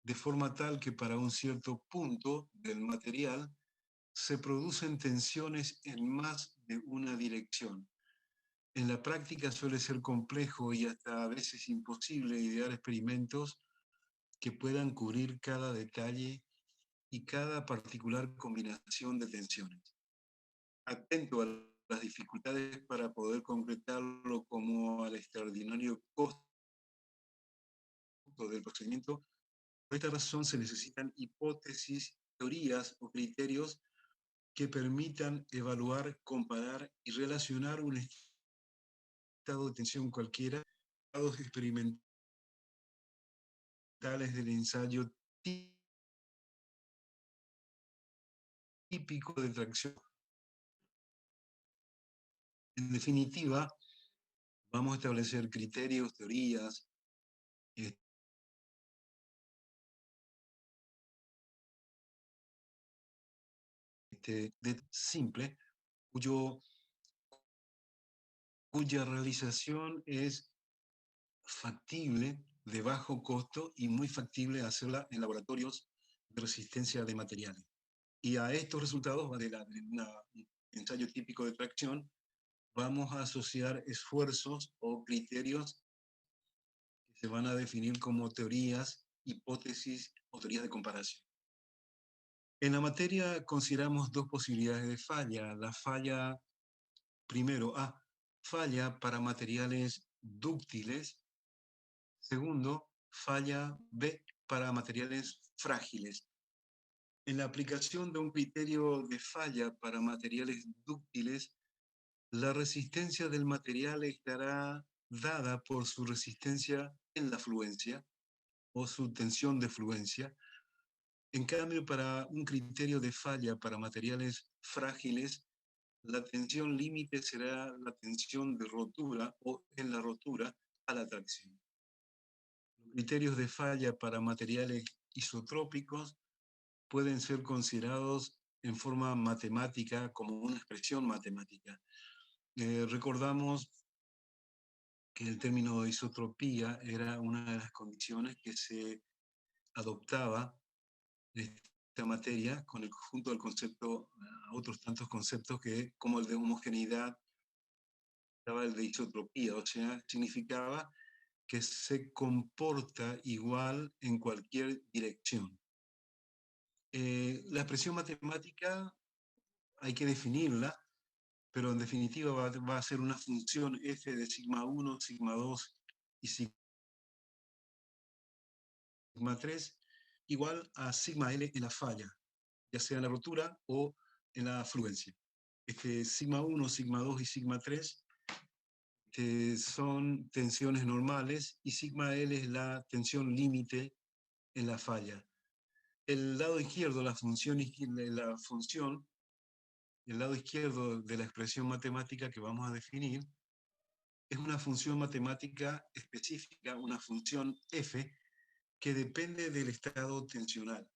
de forma tal que para un cierto punto del material se producen tensiones en más de una dirección. En la práctica suele ser complejo y hasta a veces imposible idear experimentos que puedan cubrir cada detalle y cada particular combinación de tensiones. Atento a las dificultades para poder concretarlo como al extraordinario costo del procedimiento, por esta razón se necesitan hipótesis, teorías o criterios que permitan evaluar, comparar y relacionar un estado de tensión cualquiera, estados experimentales del ensayo típico de tracción. En definitiva, vamos a establecer criterios, teorías, simple, cuya realización es factible, de bajo costo y muy factible hacerla en laboratorios de resistencia de materiales. Y a estos resultados de un ensayo típico de tracción, vamos a asociar esfuerzos o criterios que se van a definir como teorías, hipótesis o teorías de comparación. En la materia consideramos dos posibilidades de falla. La falla, primero, falla para materiales dúctiles. Segundo, falla B para materiales frágiles. En la aplicación de un criterio de falla para materiales dúctiles, la resistencia del material estará dada por su resistencia en la fluencia o su tensión de fluencia. En cambio, para un criterio de falla para materiales frágiles, la tensión límite será la tensión de rotura o en la rotura a la tracción. Los criterios de falla para materiales isotrópicos pueden ser considerados en forma matemática como una expresión matemática. Recordamos que el término isotropía era una de las condiciones que se adoptaba en esta materia con el conjunto del concepto, otros tantos conceptos que, como el de homogeneidad, estaba el de isotropía, o sea, significaba que se comporta igual en cualquier dirección. La expresión matemática hay que definirla, pero en definitiva va a ser una función f de sigma 1, sigma 2 y sigma 3 igual a sigma L en la falla, ya sea en la rotura o en la fluencia. Sigma 1, sigma 2 y sigma 3 son tensiones normales y sigma L es la tensión límite en la falla. El lado izquierdo, el lado izquierdo de la expresión matemática que vamos a definir es una función matemática específica, una función f, que depende del estado tensional.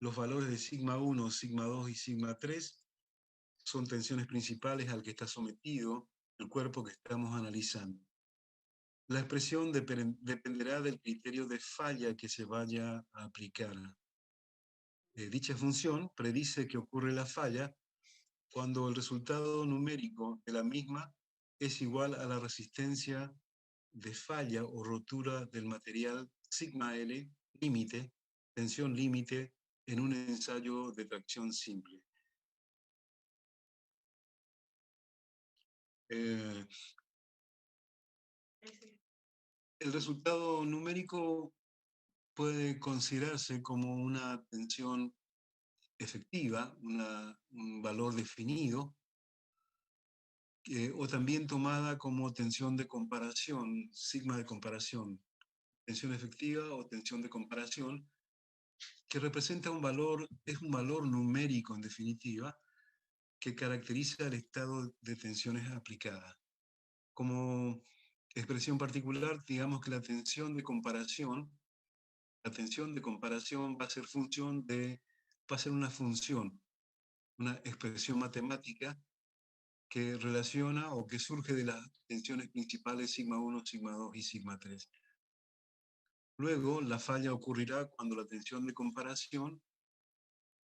Los valores de sigma 1, sigma 2 y sigma 3 son tensiones principales al que está sometido el cuerpo que estamos analizando. La expresión dependerá del criterio de falla que se vaya a aplicar. Dicha función predice que ocurre la falla cuando el resultado numérico de la misma es igual a la resistencia de falla o rotura del material sigma L límite, tensión límite, en un ensayo de tracción simple. El resultado numérico puede considerarse como una tensión efectiva, un valor definido, o también tomada como tensión de comparación, sigma de comparación, tensión efectiva o tensión de comparación, que representa es un valor numérico en definitiva, que caracteriza el estado de tensiones aplicadas. Como expresión particular, digamos que la tensión de comparación va a ser una función, una expresión matemática que relaciona o que surge de las tensiones principales sigma 1, sigma 2 y sigma 3. Luego, la falla ocurrirá cuando la tensión de comparación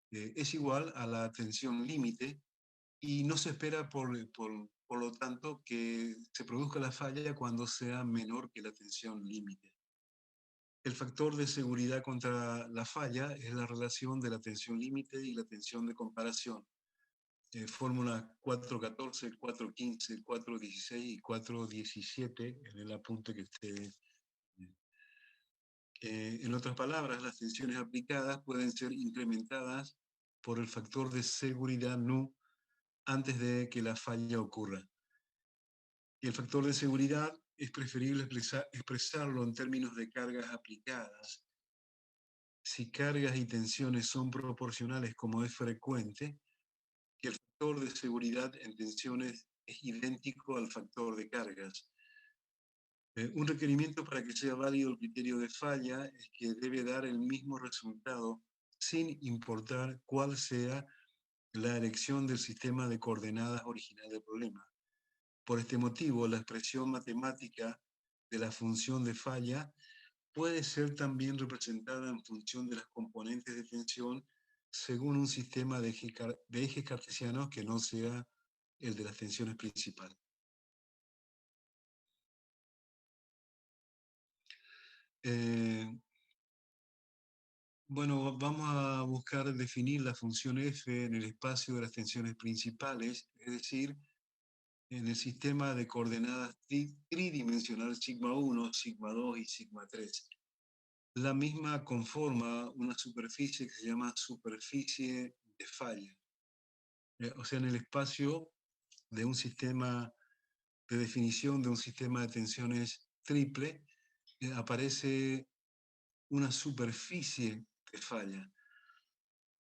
es igual a la tensión límite y no se espera, por lo tanto, que se produzca la falla cuando sea menor que la tensión límite. El factor de seguridad contra la falla es la relación de la tensión límite y la tensión de comparación. Fórmula 414, 415, 416 y 417 en el apunte que ustedes... en otras palabras, las tensiones aplicadas pueden ser incrementadas por el factor de seguridad nu antes de que la falla ocurra. Y el factor de seguridad es preferible expresarlo en términos de cargas aplicadas. Si cargas y tensiones son proporcionales, como es frecuente, que el factor de seguridad en tensiones es idéntico al factor de cargas. Un requerimiento para que sea válido el criterio de falla es que debe dar el mismo resultado sin importar cuál sea la elección del sistema de coordenadas original del problema. Por este motivo, la expresión matemática de la función de falla puede ser también representada en función de las componentes de tensión según un sistema de ejes cartesianos que no sea el de las tensiones principales. Bueno, vamos a buscar definir la función f en el espacio de las tensiones principales, es decir, en el sistema de coordenadas tridimensional sigma 1, sigma 2 y sigma 3. La misma conforma una superficie que se llama superficie de falla. O sea, en el espacio de un sistema de definición de un sistema de tensiones triple, aparece una superficie de falla.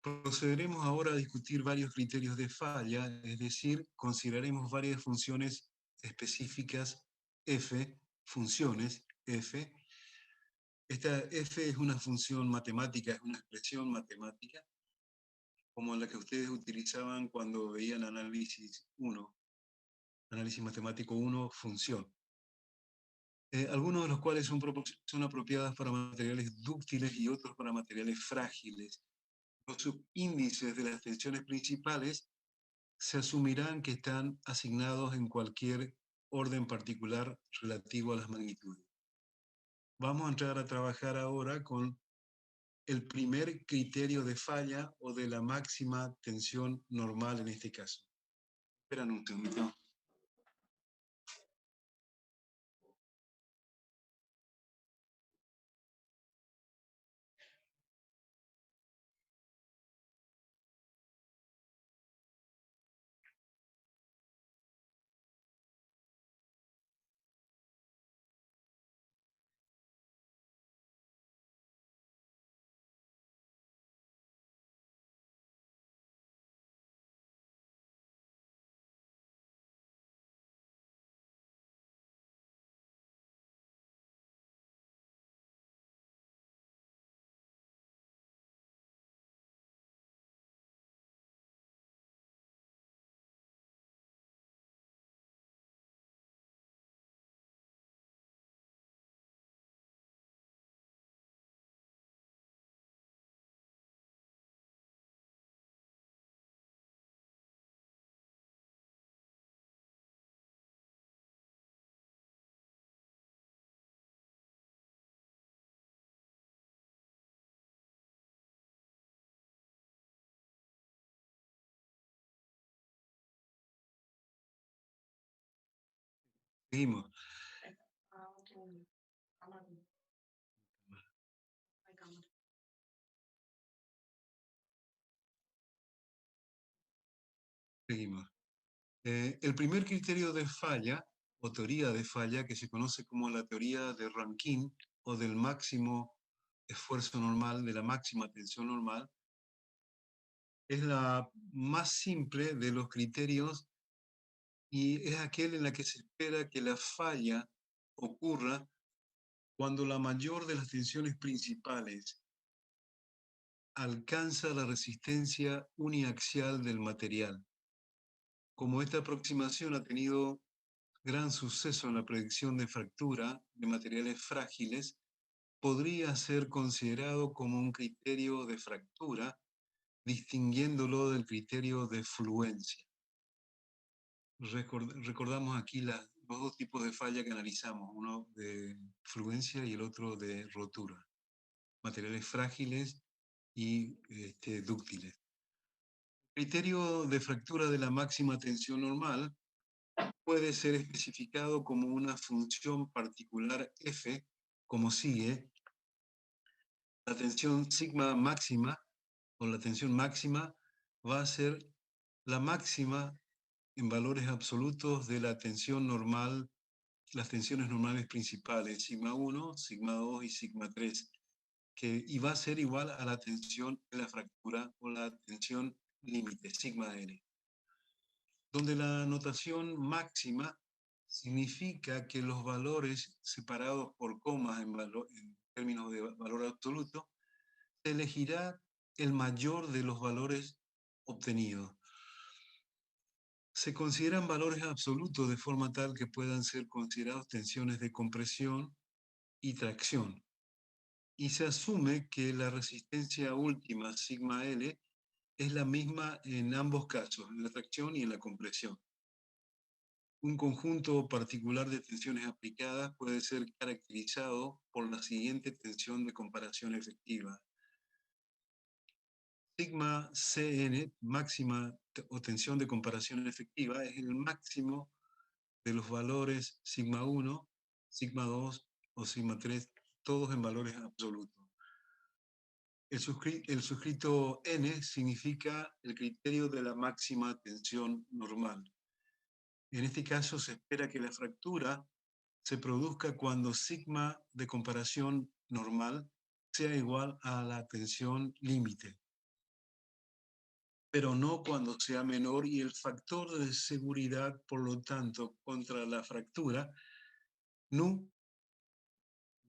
Procederemos ahora a discutir varios criterios de falla, es decir, consideraremos varias funciones específicas f, funciones f. Esta f es una función matemática, es una expresión matemática, como la que ustedes utilizaban cuando veían análisis 1, análisis matemático 1, función. Algunos de los cuales son apropiadas para materiales dúctiles y otros para materiales frágiles. Los subíndices de las tensiones principales se asumirán que están asignados en cualquier orden particular relativo a las magnitudes. Vamos a entrar a trabajar ahora con el primer criterio de falla o de la máxima tensión normal en este caso. Esperan un segundito. Seguimos. Seguimos. El primer criterio de falla, o teoría de falla, que se conoce como la teoría de Rankine, o del máximo esfuerzo normal, de la máxima tensión normal, es la más simple de los criterios y es aquel en la que se espera que la falla ocurra cuando la mayor de las tensiones principales alcanza la resistencia uniaxial del material. Como esta aproximación ha tenido gran suceso en la predicción de fractura de materiales frágiles, podría ser considerado como un criterio de fractura, distinguiéndolo del criterio de fluencia. Recordamos aquí los dos tipos de falla que analizamos, uno de fluencia y el otro de rotura. Materiales frágiles y dúctiles. El criterio de fractura de la máxima tensión normal puede ser especificado como una función particular F, como sigue. La tensión sigma máxima, o la tensión máxima, va a ser la máxima en valores absolutos de la tensión normal, las tensiones normales principales, sigma 1, sigma 2 y sigma 3, y va a ser igual a la tensión de la fractura o la tensión límite, sigma N, donde la notación máxima significa que los valores separados por comas en términos de valor absoluto, se elegirá el mayor de los valores obtenidos. Se consideran valores absolutos de forma tal que puedan ser considerados tensiones de compresión y tracción. Y se asume que la resistencia última, sigma L, es la misma en ambos casos, en la tracción y en la compresión. Un conjunto particular de tensiones aplicadas puede ser caracterizado por la siguiente tensión de comparación efectiva. Sigma Cn, máxima o tensión de comparación efectiva, es el máximo de los valores sigma 1, sigma 2 o sigma 3, todos en valores absolutos. El suscrito N significa el criterio de la máxima tensión normal. En este caso se espera que la fractura se produzca cuando sigma de comparación normal sea igual a la tensión límite, pero no cuando sea menor y el factor de seguridad, por lo tanto, contra la fractura, nu,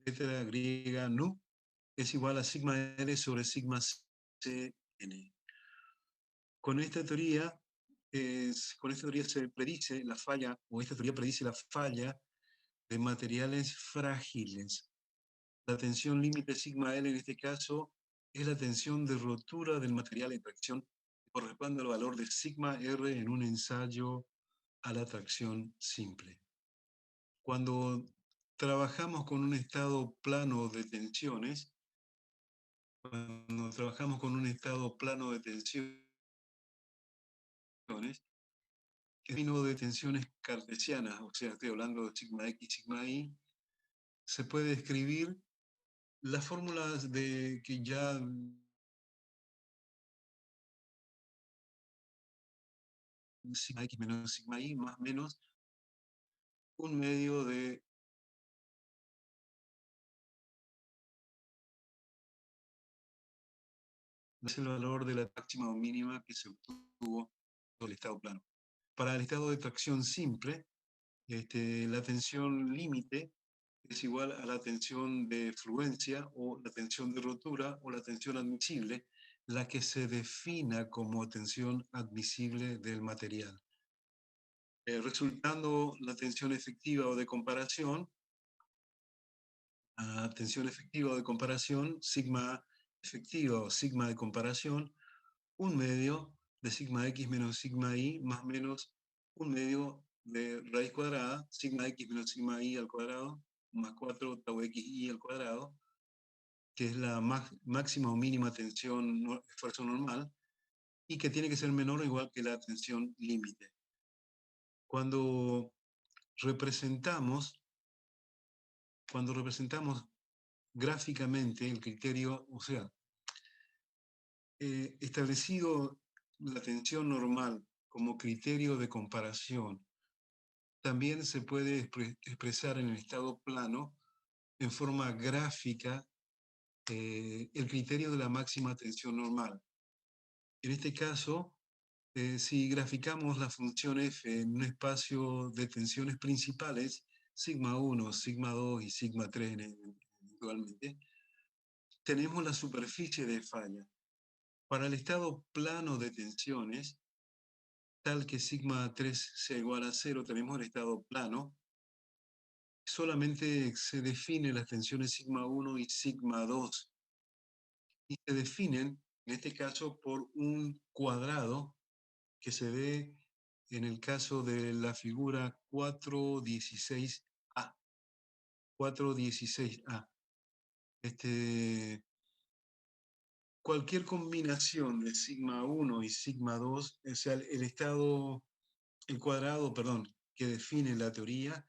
letra griega nu, es igual a sigma L sobre sigma Cn. Con esta teoría, se predice la falla, o esta teoría predice la falla de materiales frágiles. La tensión límite sigma L en este caso es la tensión de rotura del material en tracción que corresponde al valor de sigma R en un ensayo a la tracción simple. Cuando trabajamos con un estado plano de tensiones, término de tensiones cartesianas, o sea, estoy hablando de sigma X, sigma Y, se puede escribir las fórmulas de que ya sigma X menos sigma Y más menos un medio de es el valor de la máxima o mínima que se obtuvo por el estado plano. Para el estado de tracción simple, la tensión límite es igual a la tensión de fluencia o la tensión de rotura o la tensión admisible, la que se defina como tensión admisible del material. Resultando la tensión efectiva o de comparación, tensión efectiva o de comparación, sigma efectiva o sigma de comparación, un medio de sigma x menos sigma y más menos un medio de raíz cuadrada, sigma x menos sigma y al cuadrado, más 4 tau x y al cuadrado, que es la máxima o mínima tensión esfuerzo normal, y que tiene que ser menor o igual que la tensión límite. Cuando representamos gráficamente el criterio, o sea, establecido la tensión normal como criterio de comparación, también se puede expresar en el estado plano en forma gráfica el criterio de la máxima tensión normal. En este caso, si graficamos la función f en un espacio de tensiones principales, sigma 1, sigma 2 y sigma 3 eventualmente, tenemos la superficie de falla. Para el estado plano de tensiones, tal que sigma 3 sea igual a 0, tenemos el estado plano. Solamente se definen las tensiones sigma 1 y sigma 2. Y se definen, en este caso, por un cuadrado que se ve en el caso de la figura 416A. 416A. Cualquier combinación de sigma 1 y sigma 2, o sea, el cuadrado, que define la teoría,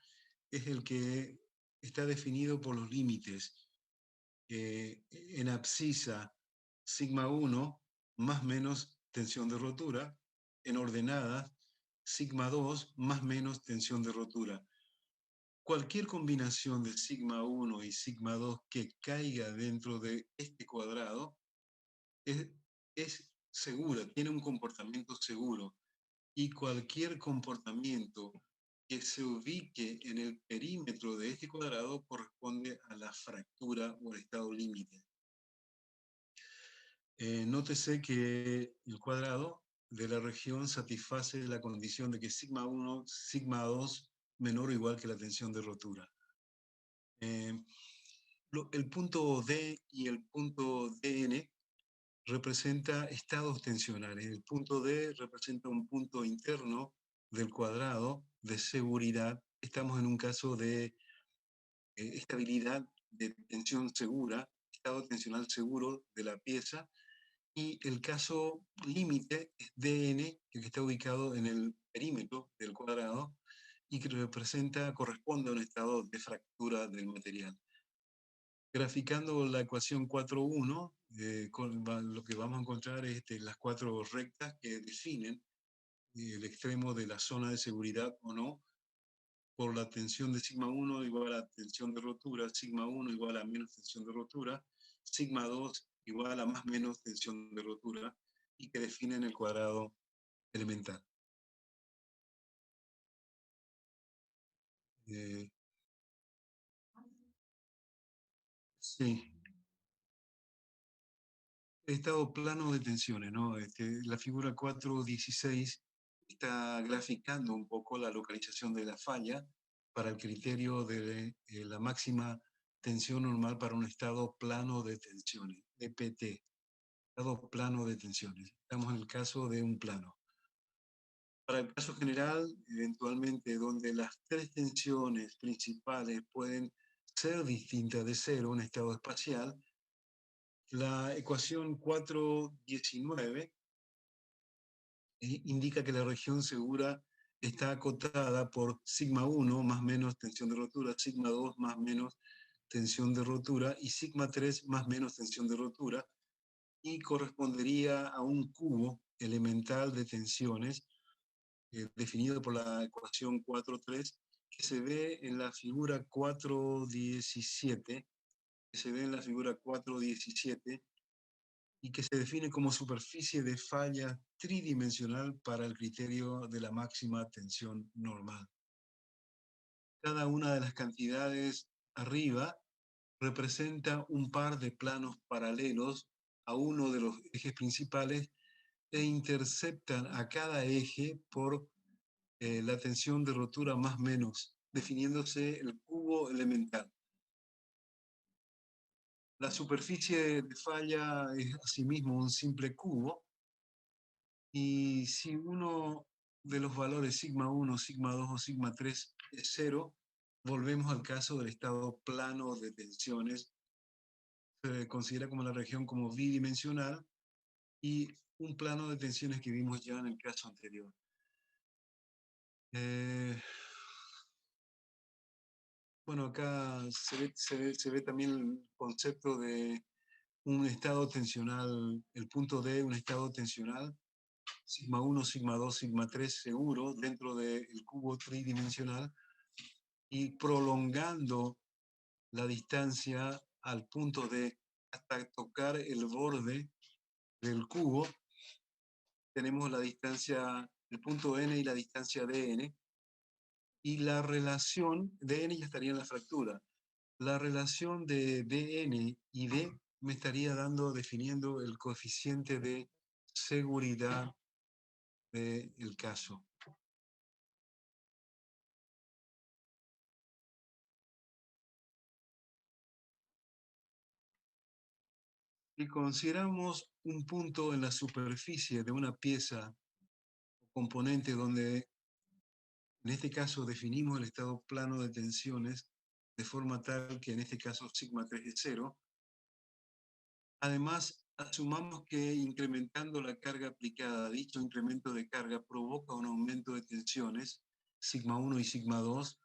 es el que está definido por los límites. En abscisa, sigma 1 más menos tensión de rotura. En ordenada, sigma 2 más menos tensión de rotura. Cualquier combinación de sigma 1 y sigma 2 que caiga dentro de este cuadrado es segura, tiene un comportamiento seguro. Y cualquier comportamiento que se ubique en el perímetro de este cuadrado corresponde a la fractura o al estado límite. Nótese que el cuadrado de la región satisface la condición de que sigma 1, sigma 2 menor o igual que la tensión de rotura. El punto D y el punto DN representa estados tensionales. El punto D representa un punto interno del cuadrado de seguridad. Estamos en un caso de estabilidad de tensión segura, estado tensional seguro de la pieza. Y el caso límite es DN, que está ubicado en el perímetro del cuadrado y que corresponde a un estado de fractura del material. Graficando la ecuación 4.1, lo que vamos a encontrar es las cuatro rectas que definen el extremo de la zona de seguridad o no. por la tensión de sigma 1 igual a tensión de rotura, sigma 1 igual a menos tensión de rotura, sigma 2 igual a más menos tensión de rotura, y que definen el cuadrado elemental. Sí. Estado plano de tensiones, ¿no? La figura 4.16 está graficando un poco la localización de la falla para el criterio de la máxima tensión normal para un estado plano de tensiones, EPT, estado plano de tensiones. Estamos en el caso de un plano. Para el caso general, eventualmente, donde las tres tensiones principales pueden ser distintas de cero, un estado espacial, la ecuación 4.19 indica que la región segura está acotada por sigma 1 más menos tensión de rotura, sigma 2 más menos tensión de rotura y sigma 3 más menos tensión de rotura, y correspondería a un cubo elemental de tensiones definido por la ecuación 4.3 que se ve en la figura 4.17, y que se define como superficie de falla tridimensional para el criterio de la máxima tensión normal. Cada una de las cantidades arriba representa un par de planos paralelos a uno de los ejes principales e interceptan a cada eje por la tensión de rotura más menos, definiéndose el cubo elemental. La superficie de falla es asimismo un simple cubo, y si uno de los valores sigma 1, sigma 2 o sigma 3 es 0, volvemos al caso del estado plano de tensiones. Se considera como la región como bidimensional y un plano de tensiones que vimos ya en el caso anterior. Bueno, acá se ve también el concepto de un estado tensional, el punto D, un estado tensional, sigma 1, sigma 2, sigma 3 seguro dentro del cubo tridimensional, y prolongando la distancia al punto D hasta tocar el borde del cubo, tenemos la distancia, el punto N y la distancia dN, y la relación, dN ya estaría en la fractura, la relación de dN y D me estaría definiendo el coeficiente de seguridad del caso. Si consideramos un punto en la superficie de una pieza o componente donde en este caso definimos el estado plano de tensiones de forma tal que en este caso sigma 3 es 0, además asumamos que incrementando la carga aplicada, dicho incremento de carga provoca un aumento de tensiones, sigma 1 y sigma 2,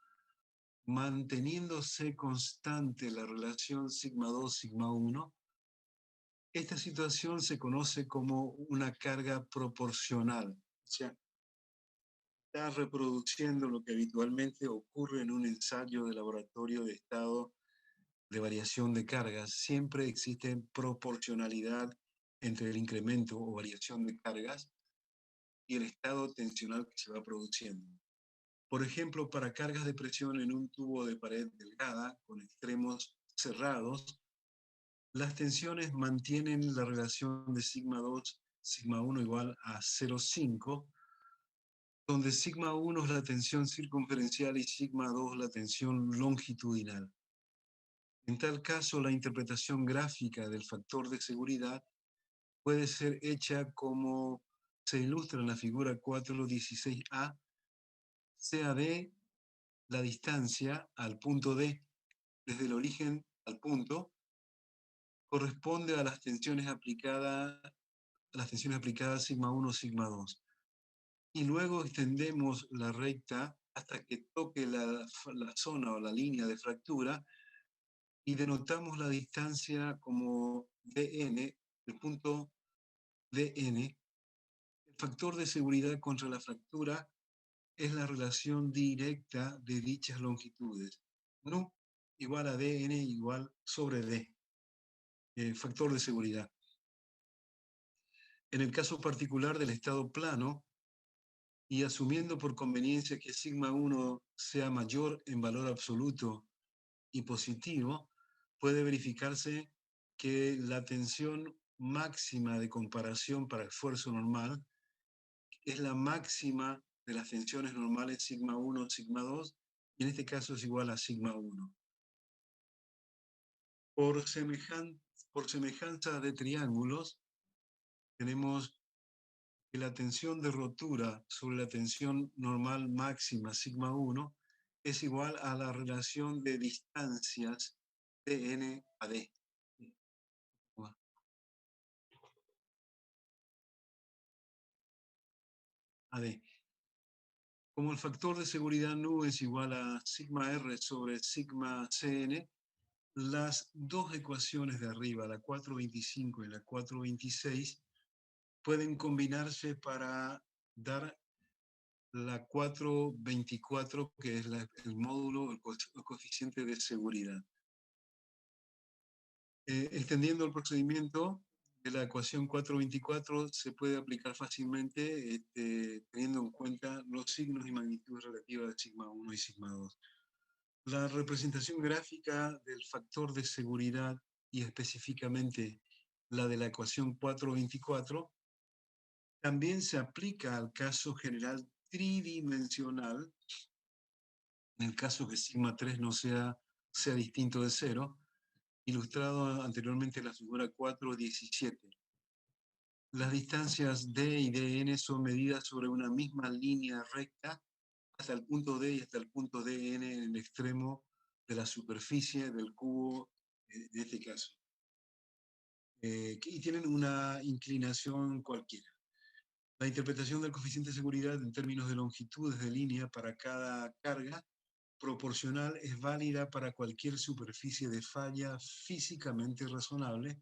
manteniéndose constante la relación sigma 2, sigma 1. Esta situación se conoce como una carga proporcional. O sea, está reproduciendo lo que habitualmente ocurre en un ensayo de laboratorio de estado de variación de cargas. Siempre existe proporcionalidad entre el incremento o variación de cargas y el estado tensional que se va produciendo. Por ejemplo, para cargas de presión en un tubo de pared delgada con extremos cerrados, las tensiones mantienen la relación de sigma 2, sigma 1 igual a 0,5, donde sigma 1 es la tensión circunferencial y sigma 2 la tensión longitudinal. En tal caso, la interpretación gráfica del factor de seguridad puede ser hecha como se ilustra en la figura 4.16a, sea D la distancia al punto D desde el origen al punto, corresponde a las tensiones aplicadas sigma 1, sigma 2. Y luego extendemos la recta hasta que toque la zona o la línea de fractura y denotamos la distancia como dn, el punto dn. El factor de seguridad contra la fractura es la relación directa de dichas longitudes. Nu igual a dn igual sobre d, factor de seguridad. En el caso particular del estado plano, y asumiendo por conveniencia que sigma 1 sea mayor en valor absoluto y positivo, puede verificarse que la tensión máxima de comparación para esfuerzo normal es la máxima de las tensiones normales sigma 1, sigma 2, y en este caso es igual a sigma 1. Por semejanza de triángulos, tenemos que la tensión de rotura sobre la tensión normal máxima sigma 1 es igual a la relación de distancias de n a d. Como el factor de seguridad nu es igual a sigma r sobre sigma cn, las dos ecuaciones de arriba, la 425 y la 426, pueden combinarse para dar la 424, que es el módulo, el coeficiente de seguridad. Extendiendo el procedimiento de la ecuación 424, se puede aplicar fácilmente teniendo en cuenta los signos y magnitudes relativas de sigma 1 y sigma 2. La representación gráfica del factor de seguridad y específicamente la de la ecuación 424 también se aplica al caso general tridimensional, en el caso que sigma 3 no sea distinto de 0, ilustrado anteriormente en la figura 4.17. Las distancias D y DN son medidas sobre una misma línea recta hasta el punto D y hasta el punto DN en el extremo de la superficie del cubo, en este caso. Y tienen una inclinación cualquiera. La interpretación del coeficiente de seguridad en términos de longitudes de línea para cada carga proporcional es válida para cualquier superficie de falla físicamente razonable,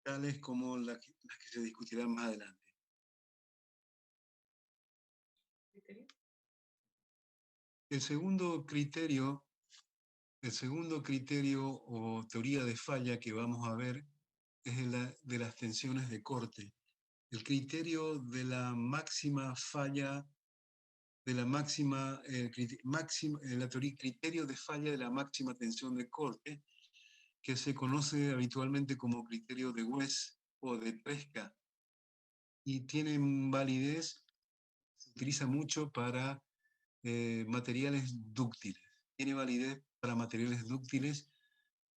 tales como las que se discutirán más adelante. El segundo criterio o teoría de falla que vamos a ver es de las tensiones de corte. El criterio de la máxima falla, criterio de falla de la máxima tensión de corte, que se conoce habitualmente como criterio de Wess o de Tresca, y tiene validez, se utiliza mucho para materiales dúctiles. Tiene validez para materiales dúctiles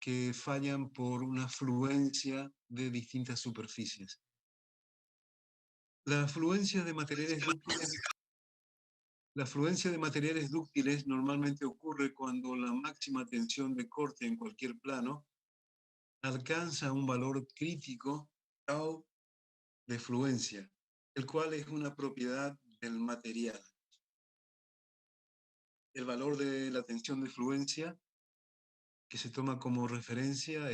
que fallan por una fluencia de distintas superficies. La fluencia de materiales dúctiles normalmente ocurre cuando la máxima tensión de corte en cualquier plano alcanza un valor crítico, tau, de fluencia, el cual es una propiedad del material. El valor de la tensión de fluencia que se toma como referencia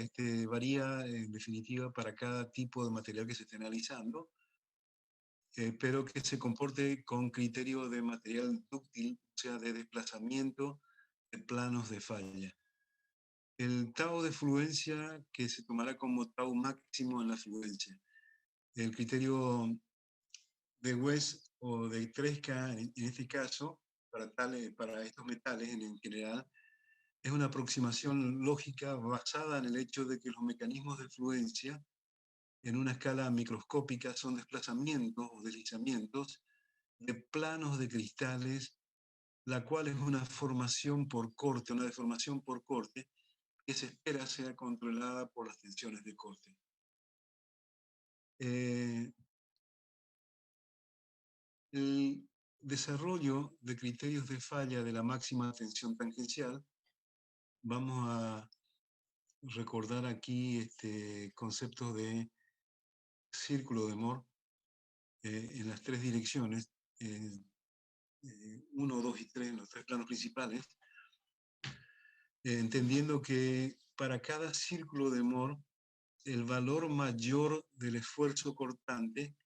varía en definitiva para cada tipo de material que se esté analizando, pero que se comporte con criterio de material dúctil, o sea, de desplazamiento de planos de falla. El tau de fluencia que se tomará como tau máximo en la fluencia. El criterio de Wess o de Tresca, en este caso, para estos metales en general, es una aproximación lógica basada en el hecho de que los mecanismos de fluencia en una escala microscópica son desplazamientos o deslizamientos de planos de cristales, la cual es una formación por corte, una deformación por corte, que se espera sea controlada por las tensiones de corte. El desarrollo de criterios de falla de la máxima tensión tangencial, vamos a recordar aquí conceptos de círculo de Moore en las tres direcciones, 1, 2 y 3, en los tres planos principales, entendiendo que para cada círculo de Moore, el valor mayor del esfuerzo cortante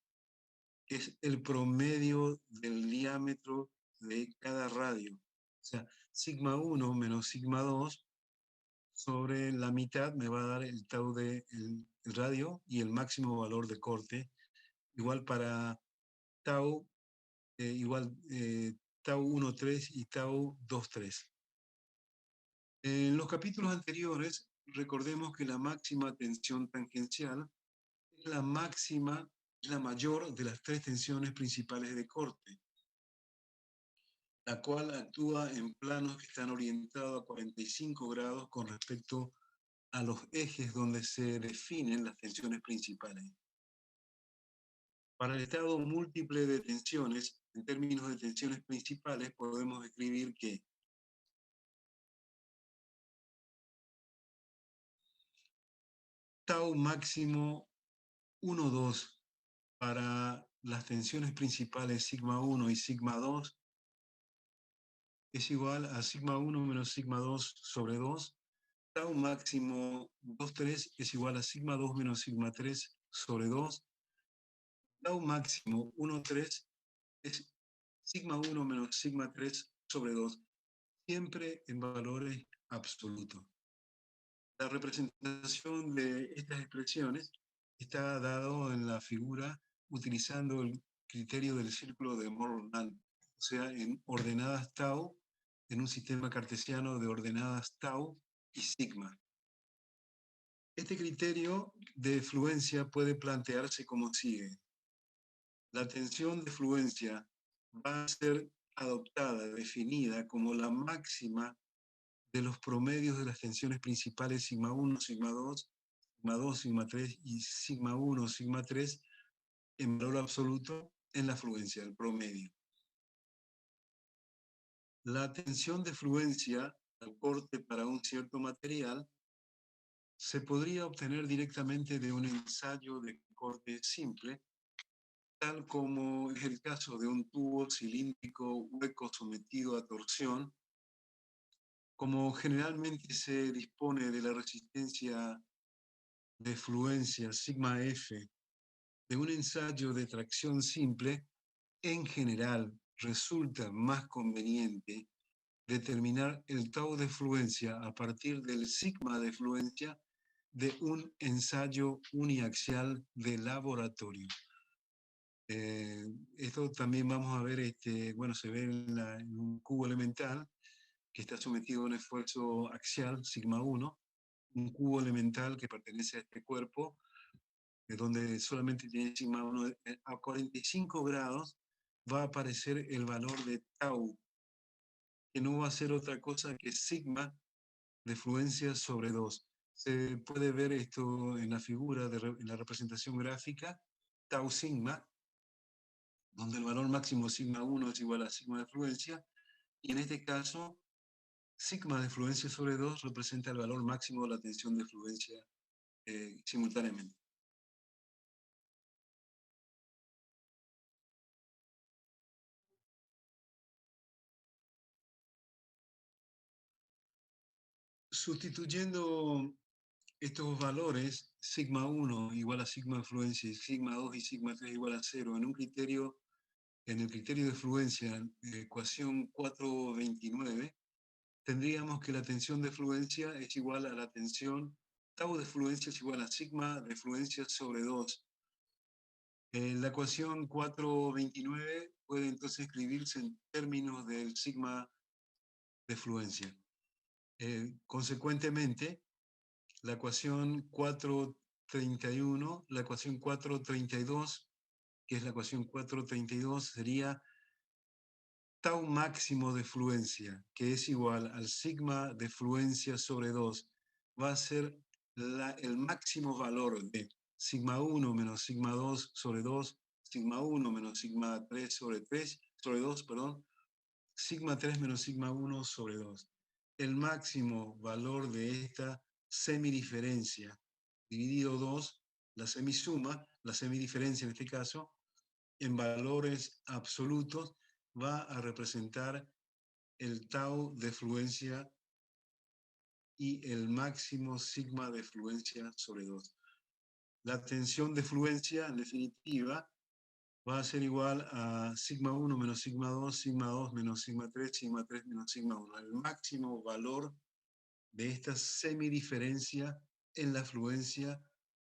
es el promedio del diámetro de cada radio. O sea, sigma 1 menos sigma 2 sobre la mitad me va a dar el tau del el radio y el máximo valor de corte, igual para tau, tau 1,3 y tau 2,3. En los capítulos anteriores, recordemos que la máxima tensión tangencial es la máxima, la mayor de las tres tensiones principales de corte, la cual actúa en planos que están orientados a 45 grados con respecto a los ejes donde se definen las tensiones principales. Para el estado múltiple de tensiones, en términos de tensiones principales, podemos escribir que tau máximo 1, 2 para las tensiones principales sigma 1 y sigma 2 es igual a sigma 1 menos sigma 2 sobre 2. Tau máximo 2, 3 es igual a sigma 2 menos sigma 3 sobre 2. Tau máximo 1, 3 es sigma 1 menos sigma 3 sobre 2, siempre en valores absolutos. La representación de estas expresiones está dado en la figura utilizando el criterio del círculo de Morland, o sea, en ordenadas tau, en un sistema cartesiano de ordenadas tau y sigma. Este criterio de fluencia puede plantearse como sigue. La tensión de fluencia va a ser adoptada, definida como la máxima de los promedios de las tensiones principales sigma 1, sigma 2, sigma 2, sigma 3 y sigma 1, sigma 3 en valor absoluto en la fluencia, el promedio. La tensión de fluencia al corte para un cierto material se podría obtener directamente de un ensayo de corte simple, tal como es el caso de un tubo cilíndrico hueco sometido a torsión. Como generalmente se dispone de la resistencia de fluencia sigma F de un ensayo de tracción simple, en general resulta más conveniente determinar el tau de fluencia a partir del sigma de fluencia de un ensayo uniaxial de laboratorio. Esto también vamos a ver, bueno, se ve en un cubo elemental que está sometido a un esfuerzo axial, sigma 1, un cubo elemental que pertenece a este cuerpo, donde solamente tiene sigma 1, a 45 grados va a aparecer el valor de tau, que no va a ser otra cosa que sigma de fluencia sobre 2. Se puede ver esto en la figura, en la representación gráfica, tau sigma, donde el valor máximo sigma 1 es igual a sigma de fluencia, y en este caso, sigma de fluencia sobre 2 representa el valor máximo de la tensión de fluencia simultáneamente. Sustituyendo estos valores, sigma 1 igual a sigma de fluencia, sigma 2 y sigma 3 igual a 0, en el criterio de fluencia, ecuación 429, tendríamos que la tensión de fluencia es igual a la tensión, tau de fluencia es igual a sigma de fluencia sobre 2. La ecuación 429 puede entonces escribirse en términos del sigma de fluencia. Consecuentemente, la ecuación 431, la ecuación 432, que es la ecuación 432, sería tau máximo de fluencia, que es igual al sigma de fluencia sobre 2, va a ser el máximo valor de sigma 1 menos sigma 2 sobre 2, sigma 1 menos sigma 3 sobre 3, sobre 2, perdón, sigma 3 menos sigma 1 sobre 2. El máximo valor de esta semidiferencia dividido 2, la semisuma, la semidiferencia en este caso, en valores absolutos, va a representar el tau de fluencia y el máximo sigma de fluencia sobre 2. La tensión de fluencia, en definitiva, va a ser igual a sigma 1 menos sigma 2 menos sigma 3 menos sigma 1. El máximo valor de esta semidiferencia en la fluencia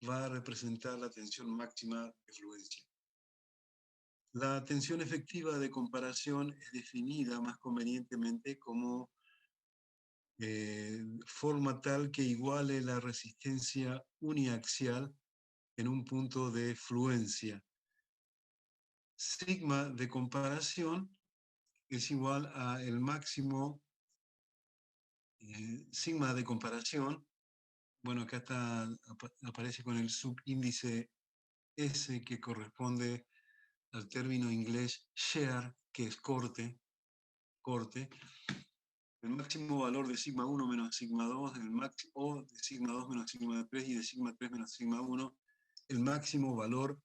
va a representar la tensión máxima de fluencia. La tensión efectiva de comparación es definida más convenientemente como forma tal que iguale la resistencia uniaxial en un punto de fluencia. Sigma de comparación es igual a el máximo sigma de comparación. Bueno, acá está, aparece con el subíndice S que corresponde al término inglés share, que es corte. El máximo valor de sigma 1 menos sigma 2, o de sigma 2 menos sigma 3 y de sigma 3 menos sigma 1, el máximo valor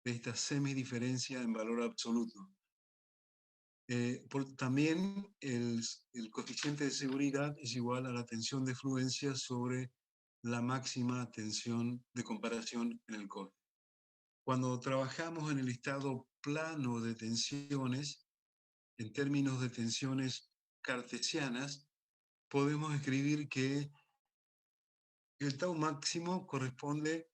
de esta semidiferencia en valor absoluto. También el coeficiente de seguridad es igual a la tensión de fluencia sobre la máxima tensión de comparación en el corte. Cuando trabajamos en el estado plano de tensiones, en términos de tensiones cartesianas, podemos escribir que el tau máximo corresponde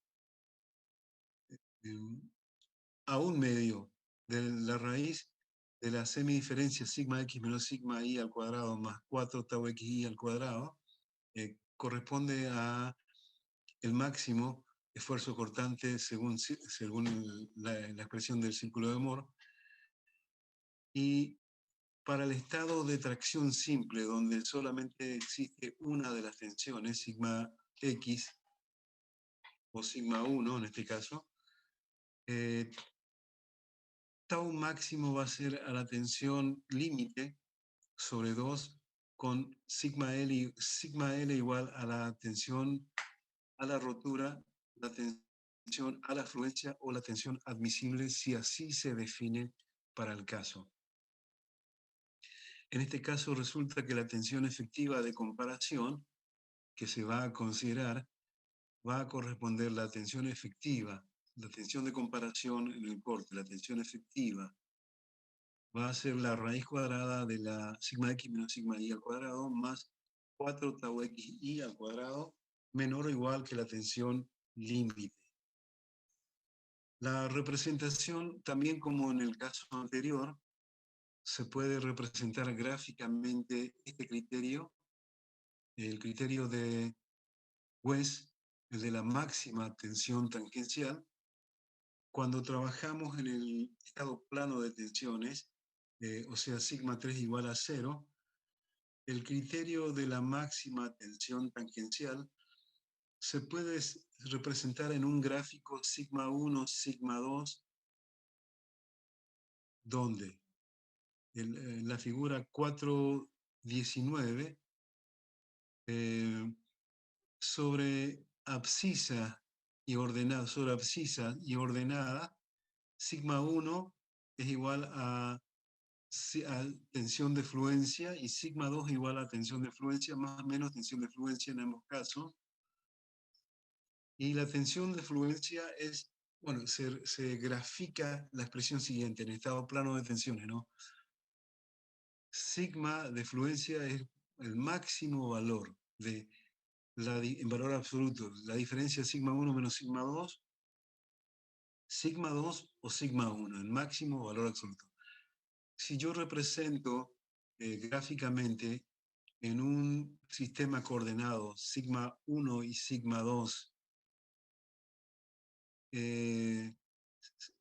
a un medio de la raíz de la semidiferencia sigma x menos sigma y al cuadrado más 4 tau xi al cuadrado, corresponde a el máximo esfuerzo cortante según la expresión del círculo de Moore. Y para el estado de tracción simple, donde solamente existe una de las tensiones, sigma x o sigma 1 en este caso, tau máximo va a ser a la tensión límite sobre 2 con sigma L igual a la tensión a la rotura, la tensión a la fluencia o la tensión admisible, si así se define para el caso. En este caso resulta que la tensión efectiva de comparación que se va a considerar va a corresponder la tensión efectiva, la tensión de comparación en el corte, la tensión efectiva va a ser la raíz cuadrada de la sigma x menos sigma y al cuadrado más 4 tau xi al cuadrado menor o igual que la tensión límite. La representación, también como en el caso anterior, se puede representar gráficamente este criterio, el criterio de West, el de la máxima tensión tangencial. Cuando trabajamos en el estado plano de tensiones, o sea, sigma 3 igual a 0, el criterio de la máxima tensión tangencial se puede representar en un gráfico sigma 1, sigma 2, donde en la figura 4.19, sobre abscisa y ordenada, sigma 1 es igual a tensión de fluencia y sigma 2 igual a tensión de fluencia más o menos tensión de fluencia en ambos casos. Y la tensión de fluencia es, bueno, se grafica la expresión siguiente en estado plano de tensiones, ¿no? Sigma de fluencia es el máximo valor en valor absoluto, la diferencia sigma 1 menos sigma 2 o sigma 1, el máximo valor absoluto. Si yo represento gráficamente en un sistema coordenado sigma 1 y sigma 2,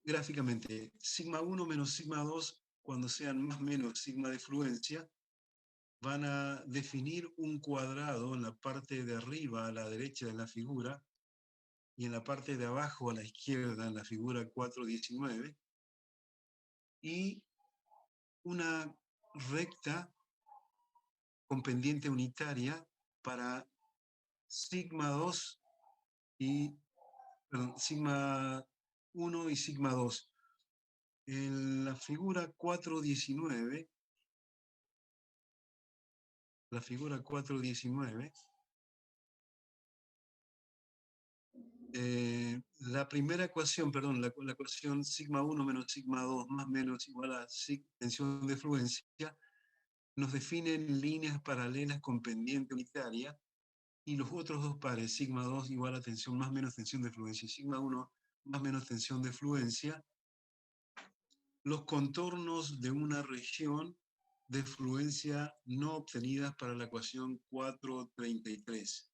gráficamente, sigma 1 menos sigma 2, cuando sean más o menos sigma de fluencia, van a definir un cuadrado en la parte de arriba a la derecha de la figura y en la parte de abajo a la izquierda en la figura 4.19 y una recta con pendiente unitaria para sigma 2 sigma 1 y sigma 2. En la figura 4.19, La primera ecuación, perdón, la ecuación sigma 1 menos sigma 2 más menos igual a tensión de fluencia, nos definen líneas paralelas con pendiente unitaria, y los otros dos pares, sigma 2 igual a tensión más menos tensión de fluencia, sigma 1 más menos tensión de fluencia, los contornos de una región de fluencia no obtenidas para la ecuación 433.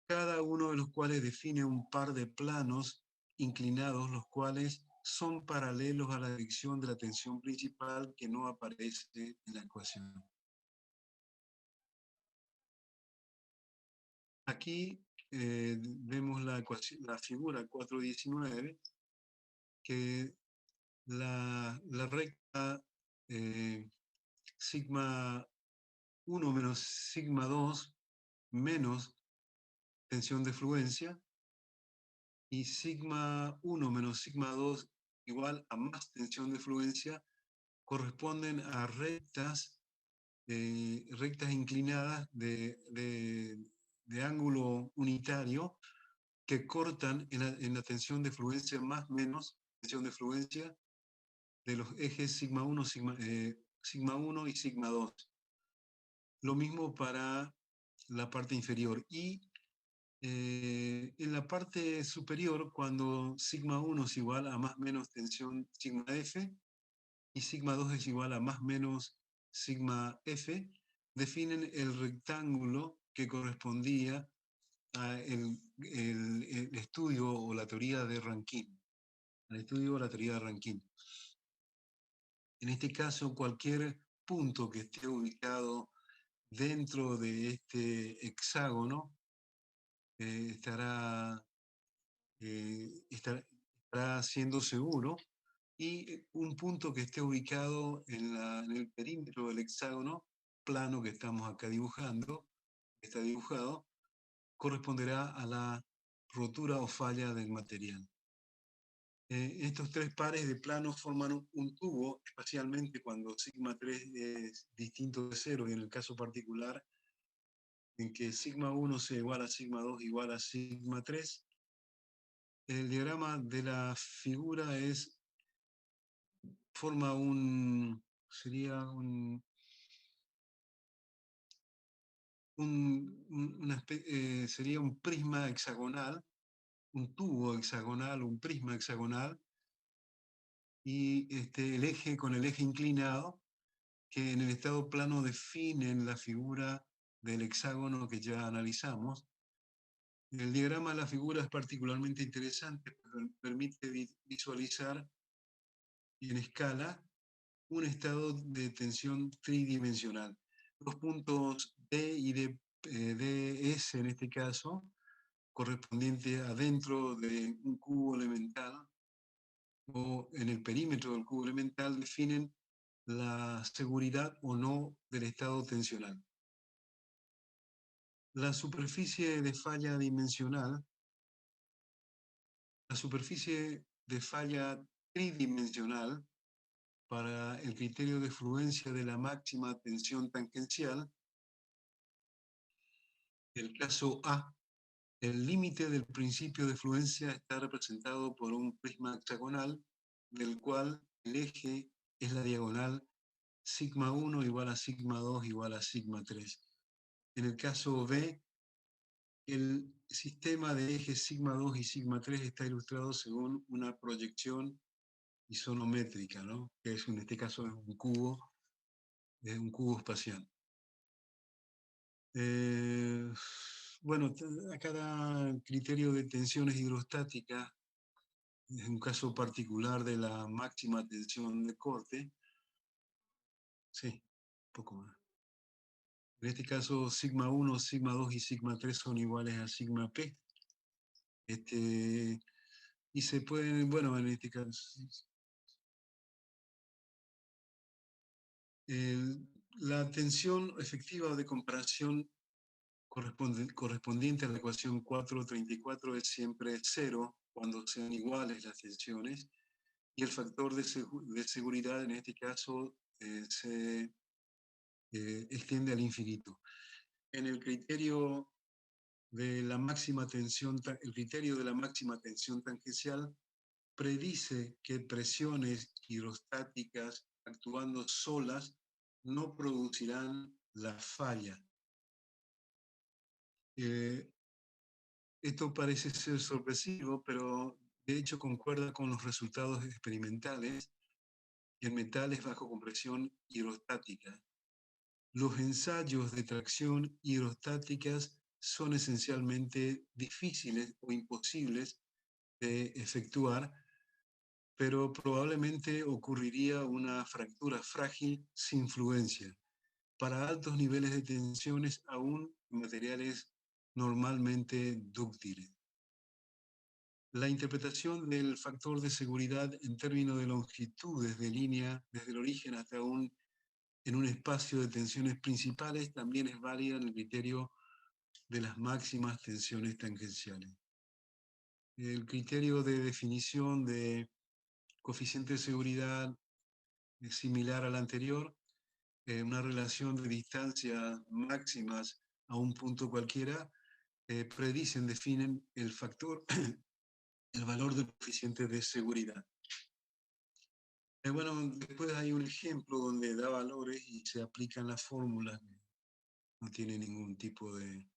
Cada uno de los cuales define un par de planos inclinados, los cuales son paralelos a la dirección de la tensión principal que no aparece en la ecuación. Aquí vemos la figura 419, que la recta sigma 1 menos sigma 2 menos tensión de fluencia, y sigma 1 menos sigma 2 igual a más tensión de fluencia, corresponden a rectas inclinadas de ángulo unitario que cortan en la tensión de fluencia más menos tensión de fluencia de los ejes sigma 1, sigma 1 y sigma 2. Lo mismo para la parte inferior. Y en la parte superior, cuando sigma 1 es igual a más menos tensión sigma F y sigma 2 es igual a más menos sigma F, definen el rectángulo que correspondía a el estudio o la teoría de Rankine. Al estudio o la teoría de Rankine. En este caso, cualquier punto que esté ubicado dentro de este hexágono estará siendo seguro, y un punto que esté ubicado en el perímetro del hexágono plano que estamos acá dibujando, está dibujado, corresponderá a la rotura o falla del material. Estos tres pares de planos forman un tubo, especialmente cuando sigma 3 es distinto de 0, y en el caso particular en que sigma 1 sea igual a sigma 2 igual a sigma 3. El diagrama de la figura forma sería sería un prisma hexagonal, un tubo hexagonal, un prisma hexagonal, y el eje con el eje inclinado, que en el estado plano definen la figura del hexágono que ya analizamos. El diagrama de la figura es particularmente interesante, porque permite visualizar en escala un estado de tensión tridimensional. Los puntos D y DS en este caso, correspondiente adentro de un cubo elemental o en el perímetro del cubo elemental, definen la seguridad o no del estado tensional. La superficie de falla dimensional, la superficie de falla tridimensional para el criterio de fluencia de la máxima tensión tangencial, el caso A, el límite del principio de fluencia está representado por un prisma hexagonal, del cual el eje es la diagonal sigma 1 igual a sigma 2 igual a sigma 3. En el caso B, el sistema de ejes sigma 2 y sigma 3 está ilustrado según una proyección isonométrica, ¿no? Que en este caso es un cubo espacial. Bueno, a cada criterio de tensiones hidrostáticas, en un caso particular de la máxima tensión de corte, sí, un poco más. En este caso, sigma 1, sigma 2 y sigma 3 son iguales a sigma P. Y se pueden, bueno, en este caso, la tensión efectiva de comparación correspondiente a la ecuación 434 es siempre 0 cuando sean iguales las tensiones, y el factor de seguridad en este caso se extiende al infinito. En el criterio de la máxima tensión, el criterio de la máxima tensión tangencial predice que presiones hidrostáticas actuando solas no producirán la falla. Esto parece ser sorpresivo, pero de hecho concuerda con los resultados experimentales en metales bajo compresión hidrostática. Los ensayos de tracción hidrostáticas son esencialmente difíciles o imposibles de efectuar, pero probablemente ocurriría una fractura frágil sin fluencia para altos niveles de tensiones aún en materiales normalmente dúctiles. La interpretación del factor de seguridad en términos de longitudes de línea desde el origen hasta en un espacio de tensiones principales también es válida en el criterio de las máximas tensiones tangenciales. El criterio de definición de coeficiente de seguridad es similar al anterior, una relación de distancias máximas a un punto cualquiera, predicen, definen el factor, el valor del coeficiente de seguridad. Bueno, después hay un ejemplo donde da valores y se aplican las fórmulas, no tiene ningún tipo de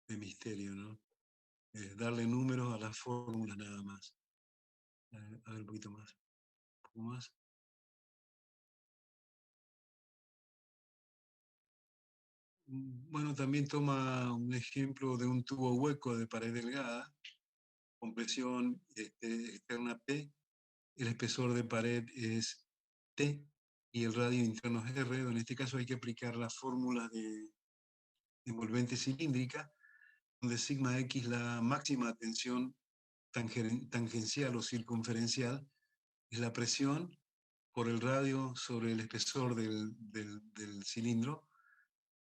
misterio, ¿no? Darle números a las fórmulas nada más. A ver un poquito más. Un poco más. Bueno, también toma un ejemplo de un tubo hueco de pared delgada, con presión externa P, el espesor de pared es T y el radio interno es R. En este caso hay que aplicar la fórmula de envolvente cilíndrica, donde sigma X la máxima tensión tangencial o circunferencial, es la presión por el radio sobre el espesor del cilindro,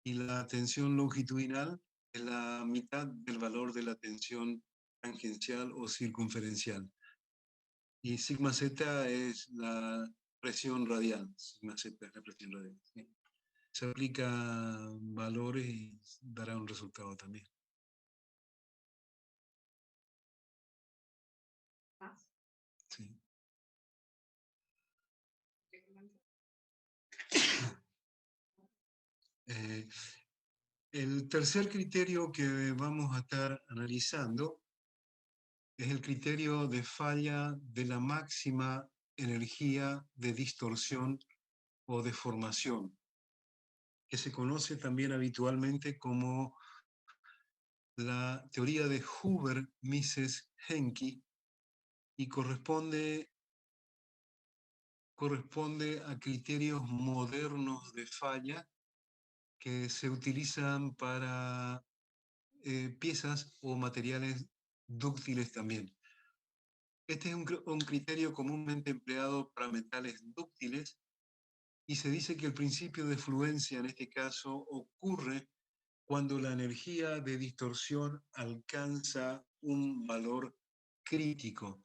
y la tensión longitudinal es la mitad del valor de la tensión tangencial o circunferencial. Y sigma z es la presión radial. Sigma z es la presión radial. ¿Sí? Se aplica valores y dará un resultado también. Sí. El tercer criterio que vamos a estar analizando es el criterio de falla de la máxima energía de distorsión o deformación, que se conoce también habitualmente como la teoría de Huber-Mises-Henke y corresponde a criterios modernos de falla que se utilizan para piezas o materiales dúctiles también. Este es un criterio comúnmente empleado para metales dúctiles y se dice que el principio de fluencia en este caso ocurre cuando la energía de distorsión alcanza un valor crítico.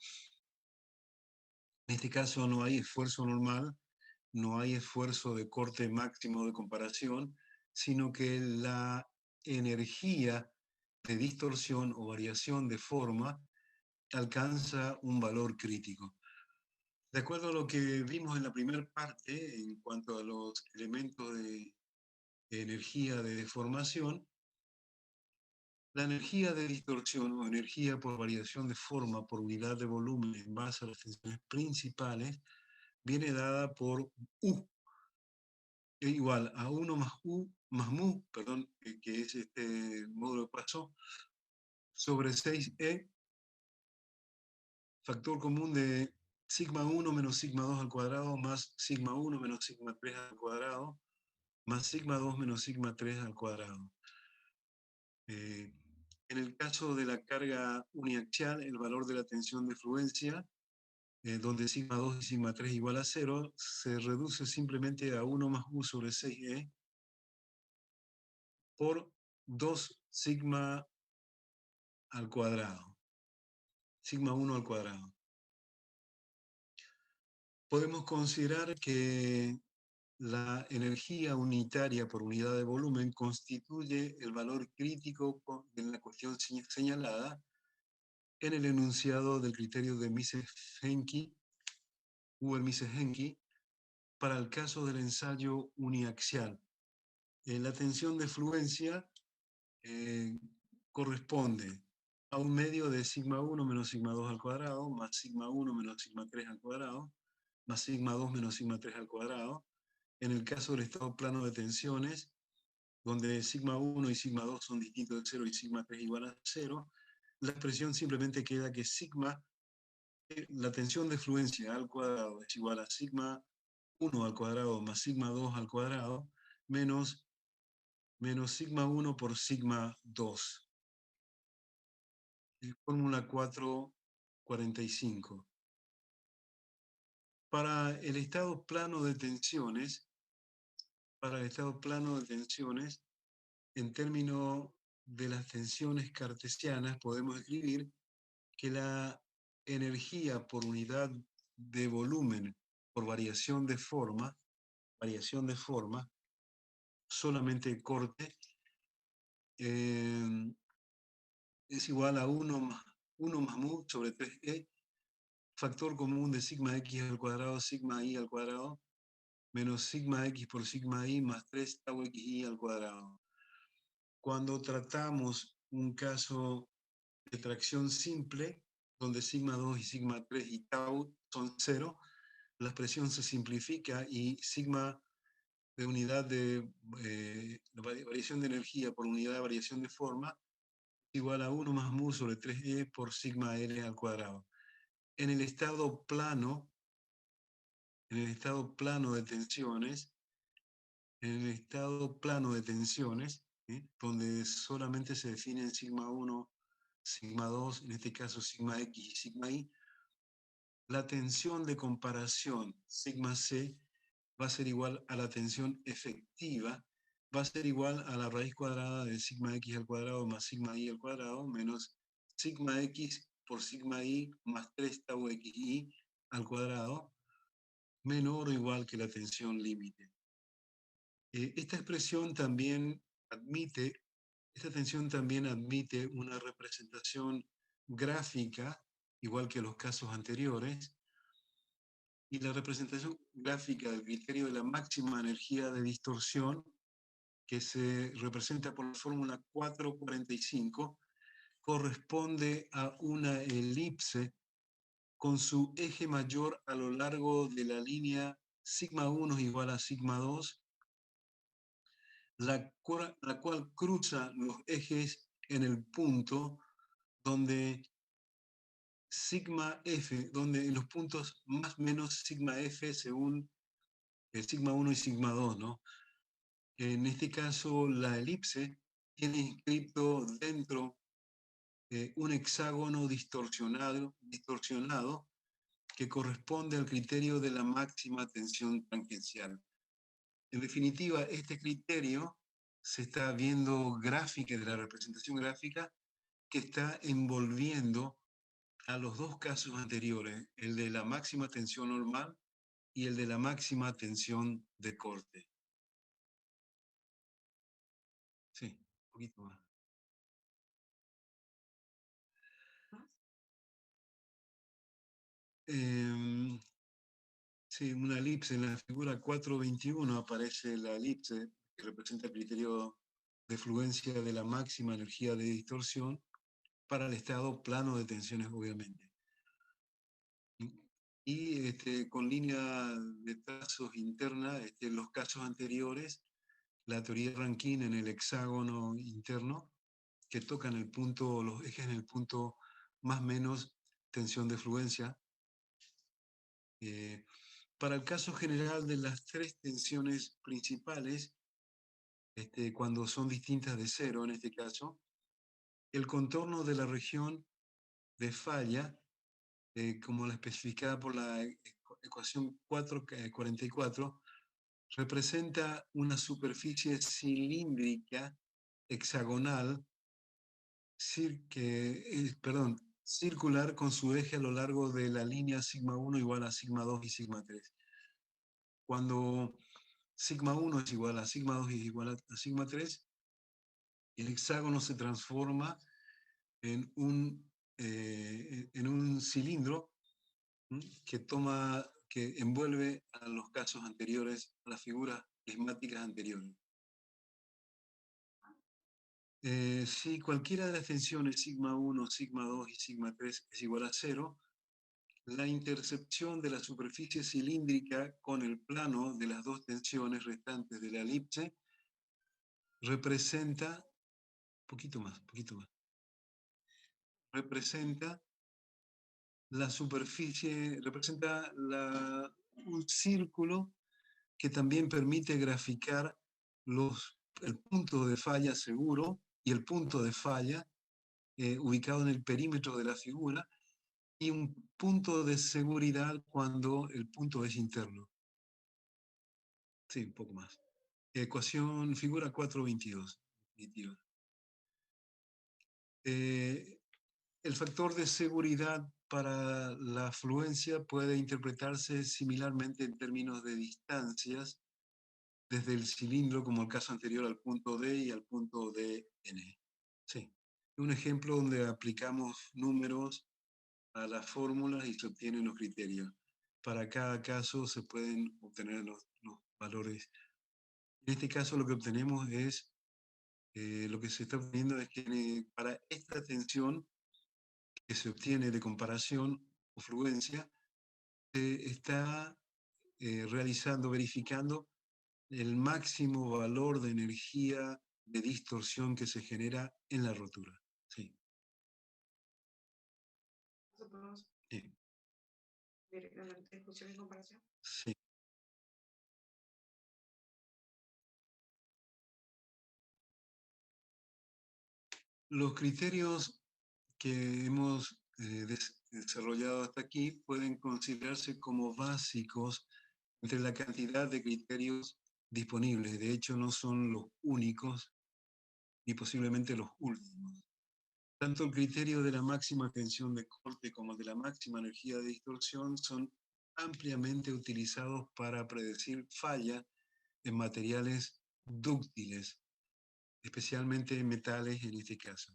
En este caso no hay esfuerzo normal, no hay esfuerzo de corte máximo de comparación, sino que la energía de distorsión o variación de forma alcanza un valor crítico. De acuerdo a lo que vimos en la primera parte, en cuanto a los elementos de energía de deformación, la energía de distorsión o energía por variación de forma por unidad de volumen en base a las tensiones principales viene dada por U, igual a 1 más U más mu, perdón, que es este módulo de Poisson, sobre 6E, factor común de sigma 1 menos sigma 2 al cuadrado más sigma 1 menos sigma 3 al cuadrado más sigma 2 menos sigma 3 al cuadrado. En el caso de la carga uniaxial, el valor de la tensión de fluencia, donde sigma 2 y sigma 3 igual a 0, se reduce simplemente a 1 más U sobre 6E por 2 sigma al cuadrado. Sigma 1 al cuadrado. Podemos considerar que la energía unitaria por unidad de volumen constituye el valor crítico de la cuestión señalada en el enunciado del criterio de Mises-Henke, Mises-Henke, para el caso del ensayo uniaxial. La tensión de fluencia corresponde a un medio de sigma 1 menos sigma 2 al cuadrado, más sigma 1 menos sigma 3 al cuadrado, más sigma 2 menos sigma 3 al cuadrado. En el caso del estado plano de tensiones, donde sigma 1 y sigma 2 son distintos de 0 y sigma 3 igual a 0, la expresión simplemente queda que sigma, la tensión de fluencia al cuadrado es igual a sigma 1 al cuadrado más sigma 2 al cuadrado menos sigma 1 por sigma 2. Fórmula 445. Para el estado plano de tensiones, en términos de las tensiones cartesianas, podemos escribir que la energía por unidad de volumen por variación de forma, solamente corte, es igual a 1 más mu sobre 3e, factor común de sigma x al cuadrado, sigma i al cuadrado, menos sigma x por sigma i más 3 tau xi al cuadrado. Cuando tratamos un caso de tracción simple, donde sigma 2 y sigma 3 y tau son 0, la expresión se simplifica y sigma de unidad de variación de energía por unidad de variación de forma igual a 1 más mu sobre 3e por sigma L al cuadrado. En el estado plano de tensiones, ¿sí?, donde solamente se definen sigma 1, sigma 2, en este caso sigma x y sigma y, la tensión de comparación sigma c va a ser igual a la tensión efectiva, va a ser igual a la raíz cuadrada de sigma x al cuadrado más sigma y al cuadrado menos sigma x por sigma y más 3 tau xi al cuadrado, menor o igual que la tensión límite. Esta tensión también admite una representación gráfica, igual que los casos anteriores, y la representación gráfica del criterio de la máxima energía de distorsión, que se representa por la fórmula 445, corresponde a una elipse con su eje mayor a lo largo de la línea sigma 1 igual a sigma 2, la cual cruza los ejes en el punto donde sigma f, donde en los puntos más menos sigma f según el sigma 1 y sigma 2, ¿no? En este caso, la elipse tiene inscrito dentro un hexágono distorsionado que corresponde al criterio de la máxima tensión tangencial. En definitiva, este criterio se está viendo gráfica, de la representación gráfica, que está envolviendo a los dos casos anteriores, el de la máxima tensión normal y el de la máxima tensión de corte. Sí, un poquito más. Sí, una elipse. En la figura 421 aparece la elipse que representa el criterio de fluencia de la máxima energía de distorsión para el estado plano de tensiones, obviamente. Y con línea de trazos interna, los casos anteriores, la teoría de Rankine en el hexágono interno, que tocan el punto, los ejes en el punto más menos tensión de fluencia. Para el caso general de las tres tensiones principales, cuando son distintas de cero en este caso, el contorno de la región de falla, como la especificada por la ecuación 444, representa una superficie cilíndrica hexagonal, circular con su eje a lo largo de la línea sigma 1 igual a sigma 2 y sigma 3. Cuando sigma 1 es igual a sigma 2 y es igual a sigma 3, el hexágono se transforma en un cilindro que envuelve a los casos anteriores, a las figuras prismáticas anteriores. Si cualquiera de las tensiones sigma 1, sigma 2 y sigma 3 es igual a 0, la intercepción de la superficie cilíndrica con el plano de las dos tensiones restantes de la elipse representa, poquito más, representa la superficie, un círculo que también permite graficar el punto de falla seguro y el punto de falla ubicado en el perímetro de la figura, y un punto de seguridad cuando el punto es interno. Sí, un poco más. Ecuación, figura 422. El factor de seguridad para la fluencia puede interpretarse similarmente en términos de distancias desde el cilindro, como el caso anterior, al punto D y al punto DN. Sí. Un ejemplo donde aplicamos números a las fórmulas y se obtienen los criterios. Para cada caso se pueden obtener los valores. En este caso lo que obtenemos es, lo que se está obteniendo es que para esta tensión que se obtiene de comparación o fluencia, se está verificando el máximo valor de energía de distorsión que se genera en la rotura. Sí. Sí. Directamente función y comparación. Sí. Los criterios que hemos desarrollado hasta aquí pueden considerarse como básicos entre la cantidad de criterios disponibles. De hecho, no son los únicos ni posiblemente los últimos. Tanto el criterio de la máxima tensión de corte como el de la máxima energía de distorsión son ampliamente utilizados para predecir falla en materiales dúctiles, especialmente en metales en este caso.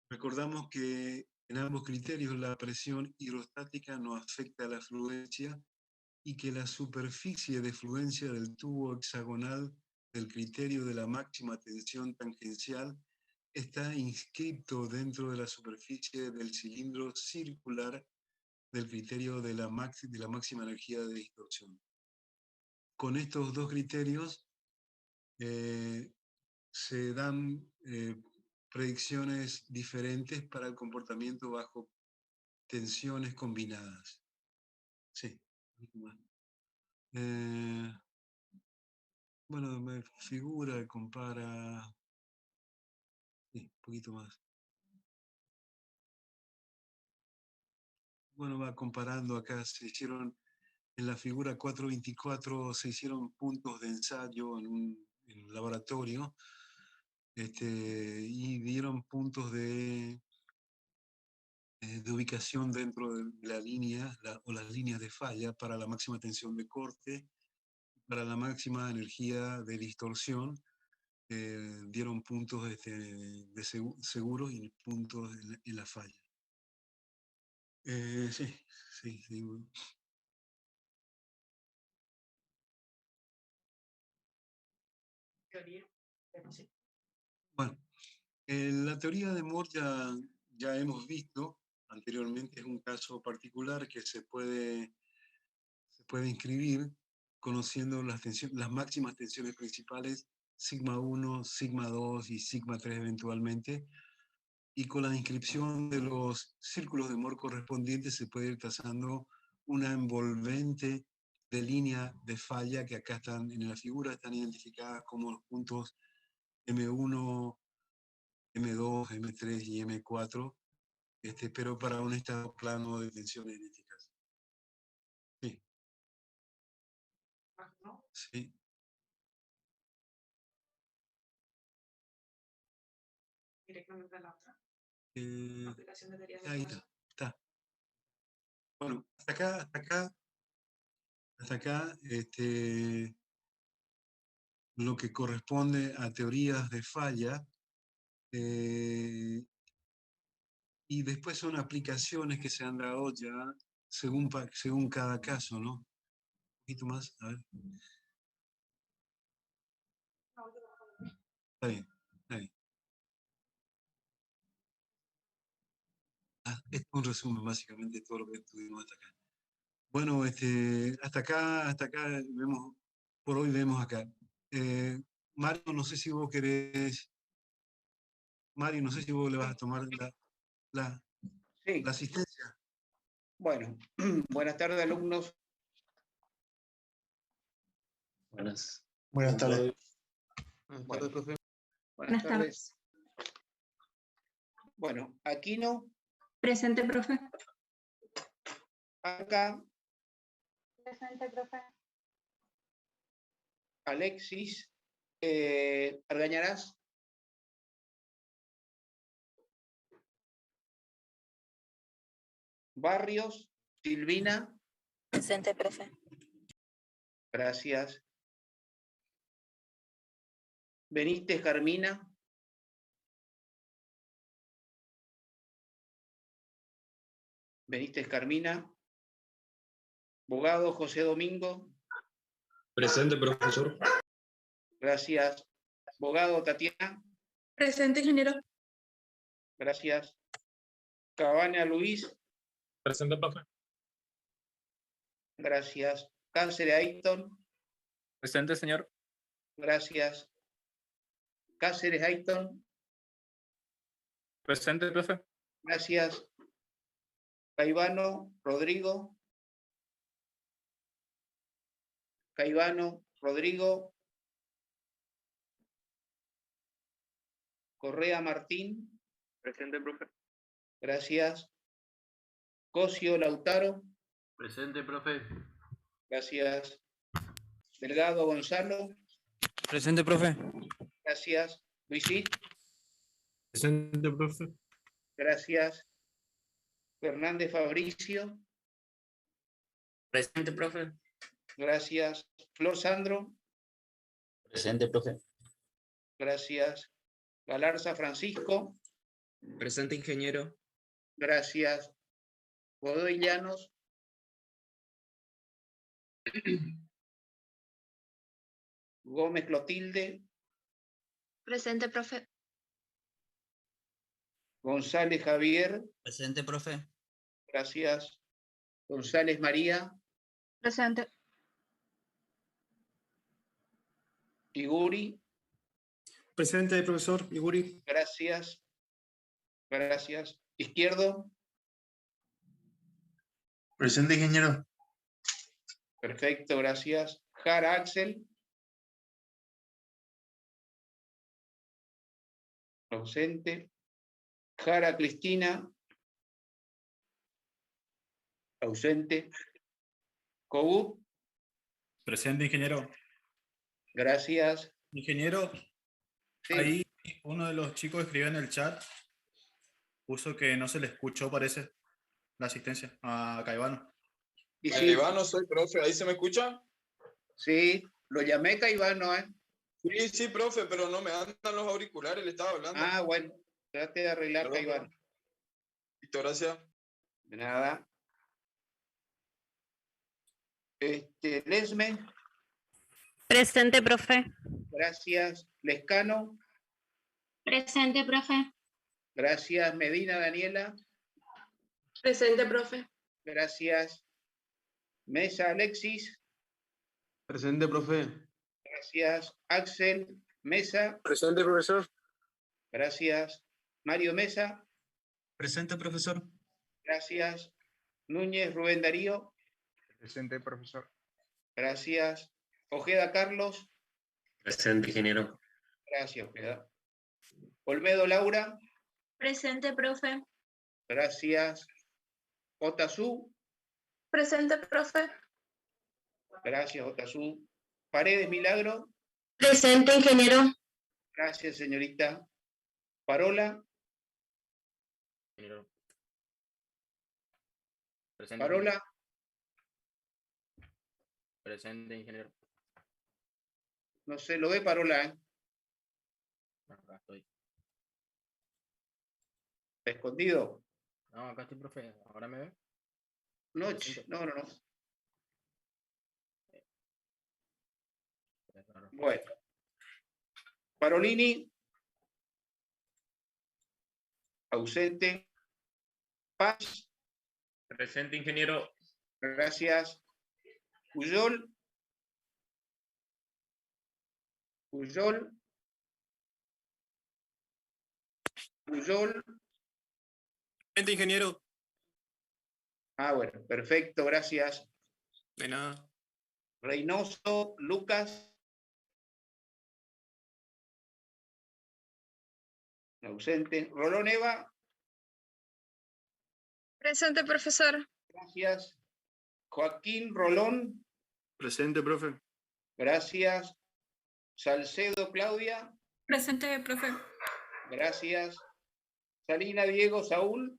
Recordamos que en ambos criterios la presión hidrostática no afecta a la fluencia y que la superficie de fluencia del tubo hexagonal del criterio de la máxima tensión tangencial está inscrito dentro de la superficie del cilindro circular del criterio de la máxima energía de distorsión. Con estos dos criterios se dan predicciones diferentes para el comportamiento bajo tensiones combinadas. Sí. Bueno, me figura, compara. Sí, un poquito más. Bueno, va comparando acá, en la figura 424 se hicieron puntos de ensayo en laboratorio, y dieron puntos de ubicación dentro de la línea o las líneas de falla para la máxima tensión de corte, para la máxima energía de distorsión. Dieron puntos seguros y puntos en la falla. Sí. Teoría. Bueno, la teoría de Moore ya hemos visto anteriormente, es un caso particular que se puede inscribir conociendo las máximas tensiones principales, sigma 1, sigma 2 y sigma 3 eventualmente, y con la inscripción de los círculos de Moore correspondientes se puede ir trazando una envolvente de línea de falla que acá están en la figura, están identificadas como los puntos M1, M2, M3 y M4, pero para un estado plano de tensiones en este caso. Sí. ¿No? Sí. Directamente a la otra. Aplicación de teoría de Ahí está. Bueno, hasta acá, lo que corresponde a teorías de falla, y después son aplicaciones que se han dado ya según cada caso, ¿no? Un poquito más, a ver. Está bien, está bien. Es un resumen básicamente de todo lo que estuvimos hasta acá. Bueno, hasta acá vemos, por hoy vemos acá. Mario, no sé si vos querés, Mario, no sé si vos le vas a tomar la Sí, asistencia. bueno, buenas tardes, alumnos. Buenas. Buenas tardes. Buenas tardes, profe. Buenas tardes. Bueno, Aquino, Presente, profe. acá, Presente, profe. Alexis, Argañarás, Barrios, Silvina, Presente, profe. gracias. Benítez, Carmina. Benítez, Carmina. Bogado, José Domingo. Presente, profesor. Gracias. Bogado, Tatiana. Presente, ingeniero. Gracias. Cabaña, Luis. Presente, profe. Gracias. Cáceres, Ayton. Presente, señor. Gracias. Cáceres, Ayton. Presente, profe. Gracias. Caivano, Rodrigo. Caivano, Rodrigo. Correa, Martín. Presente, profe. Gracias. Cosio, Lautaro. Presente, profe. Gracias. Delgado, Gonzalo. Presente, profe. Gracias. Luisit. Presente, profe. Gracias. Fernández, Fabricio. Presente, profe. Gracias. Flor Sandro. Presente, profe. Gracias. Galarza, Francisco. Presente, ingeniero. Gracias. Godoy Llanos. Gómez, Clotilde. Presente, profe. González, Javier. Presente, profe. Gracias. González, María. Presente. Iguri. Presente, profesor. Iguri. Gracias. Gracias. Izquierdo. Presente, ingeniero. Perfecto, gracias. Jara, Axel. Ausente. Jara, Cristina. Ausente. Cogut. Presente, ingeniero. Gracias. Ingeniero, Sí. ahí uno de los chicos escribió en el chat, puso que no se le escuchó, parece, la asistencia a Caivano. Y sí, Ivano, soy profe, ¿ahí se me escucha? sí, lo llamé Caivano, ¿eh? Sí, sí, profe, pero no me andan los auriculares, le estaba hablando. Ah, bueno, trate de arreglar Perdón, Caivano. Listo, gracias. De nada. Lesme, Presente, profe. gracias. Lescano, Presente, profe. gracias. Medina, Daniela, Presente, profe. gracias. Mesa, Alexis, Presente, profe. gracias. Axel, Mesa, Presente, profesor. gracias. Mario Mesa, Presente, profesor. gracias. Núñez, Rubén Darío, Presente, profesor. gracias. Ojeda, Carlos, Presente, ingeniero. gracias, Ojeda. Olmedo, Laura, Presente, profe. gracias. Otazú, Presente, profe. gracias, Otazú. Paredes, Milagro, Presente, ingeniero. gracias, señorita. Parola, Ingeniero. Presente. Parola, Presente, ingeniero. No se lo ve Parola, ¿eh? Acá estoy. ¿Está escondido? No, acá estoy, profe. ¿Ahora me ve? No, Presente. no. Es raro. Bueno. Parolini. Ausente. Paz. Presente, ingeniero. Gracias. Puyol. Puyol. Presente, ingeniero. Ah, bueno, perfecto, gracias. De nada. Reynoso, Lucas. Ausente. Rolón Eva. Presente, profesor. Gracias. Joaquín Rolón. Presente, profe. Gracias. Salcedo Claudia. Presente, profe. Gracias. Salina Diego Saúl.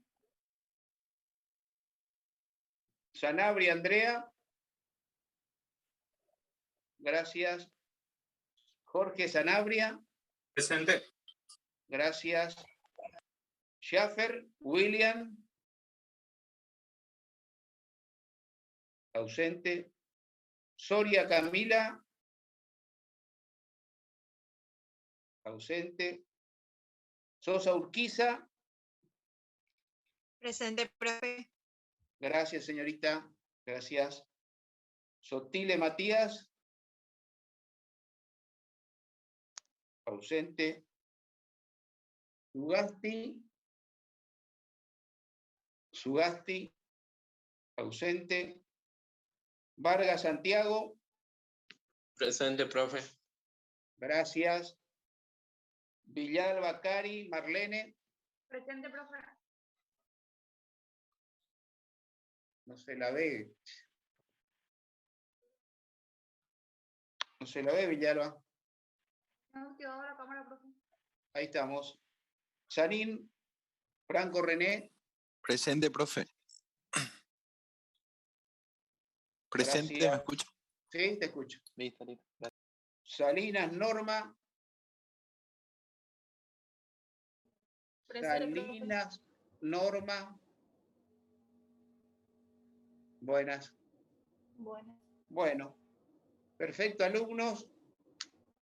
Sanabria Andrea. Gracias. Jorge Sanabria. Presente. Gracias. Schaffer William. Ausente. Soria Camila. Ausente. Sosa Urquiza. Presente, profe. Gracias, señorita. Gracias. Sotile Matías. Ausente. Sugasti. Ausente. Vargas Santiago. Presente, profe. Gracias. Villalba Cari Marlene. Presente, profe. No se la ve. No se la ve, Villalba. No activado la cámara, profe. Ahí estamos. Sanín Franco René. Presente, profe. Presente, Gracias. ¿me escucha? Sí, te escucho. Listo, listo. Gracias. Salinas Norma. Presente, profe. Salinas Norma. Buenas. Bueno, perfecto, alumnos.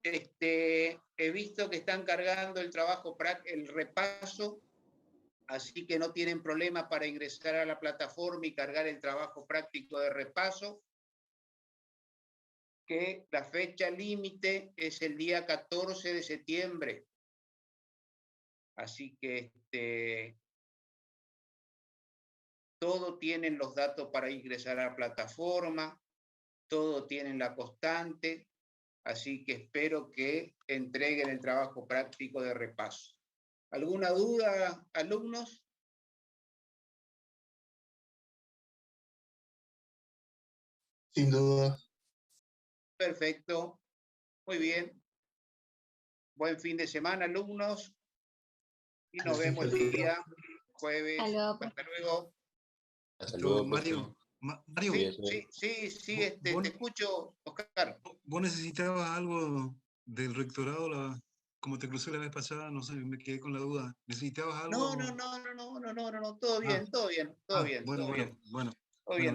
He visto que están cargando el trabajo, el repaso, así que no tienen problema para ingresar a la plataforma y cargar el trabajo práctico de repaso, que la fecha límite es el día 14 de septiembre. Así que todo tienen los datos para ingresar a la plataforma, todo tienen la constante, así que espero que entreguen el trabajo práctico de repaso. ¿Alguna duda, alumnos? Sin duda. Perfecto. Muy bien. Buen fin de semana, alumnos. Y nos vemos el día jueves. Hasta luego. Hasta luego, Mario, Mario, Sí, te escucho, Oscar. ¿vos necesitabas algo del rectorado? Como te crucé la vez pasada, no sé, me quedé con la duda. ¿Necesitabas algo? No, todo bien, todo bien. Bueno,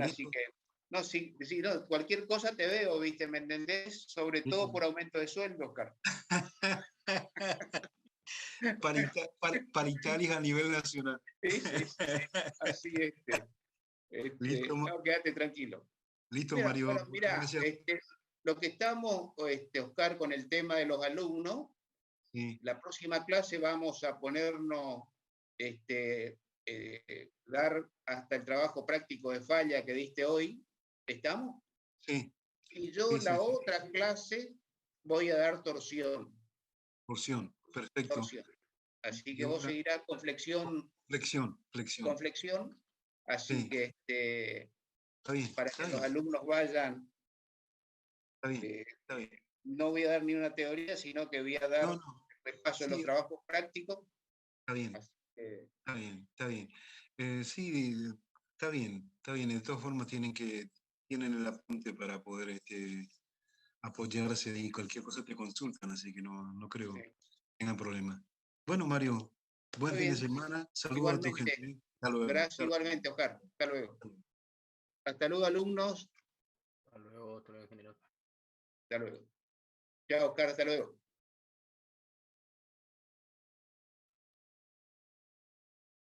Así que, no, cualquier cosa te veo, ¿viste? ¿Me entendés? Sobre todo por aumento de sueldo, Oscar. para Italia a nivel nacional. Sí. Así Listo, no, quédate tranquilo. Listo, Mira, Mario. bueno, mira, Gracias. lo que estamos, Oscar, con el tema de los alumnos, Sí. la próxima clase vamos a ponernos, dar hasta el trabajo práctico de falla que diste hoy. ¿Estamos? Sí. Y yo otra clase voy a dar torsión. Porción, perfecto. Torsión. Así que vos seguirás con flexión. Flexión. Con flexión. Así que está bien, para que los alumnos vayan. Está bien. No voy a dar ni una teoría, sino que voy a dar repaso de los trabajos prácticos. Está bien. Está bien. Sí, está bien. De todas formas tienen el apunte para poder apoyarse y cualquier cosa te consultan, así que no creo Sí. que tengan problema. Bueno, Mario, buen Muy fin de bien. semana. Saludos a tu Igualmente. gente. Hasta luego. Gracias igualmente, Oscar. Hasta luego. Hasta luego, alumnos. Hasta luego, ingeniero. Hasta luego. Chao, Oscar. Hasta luego.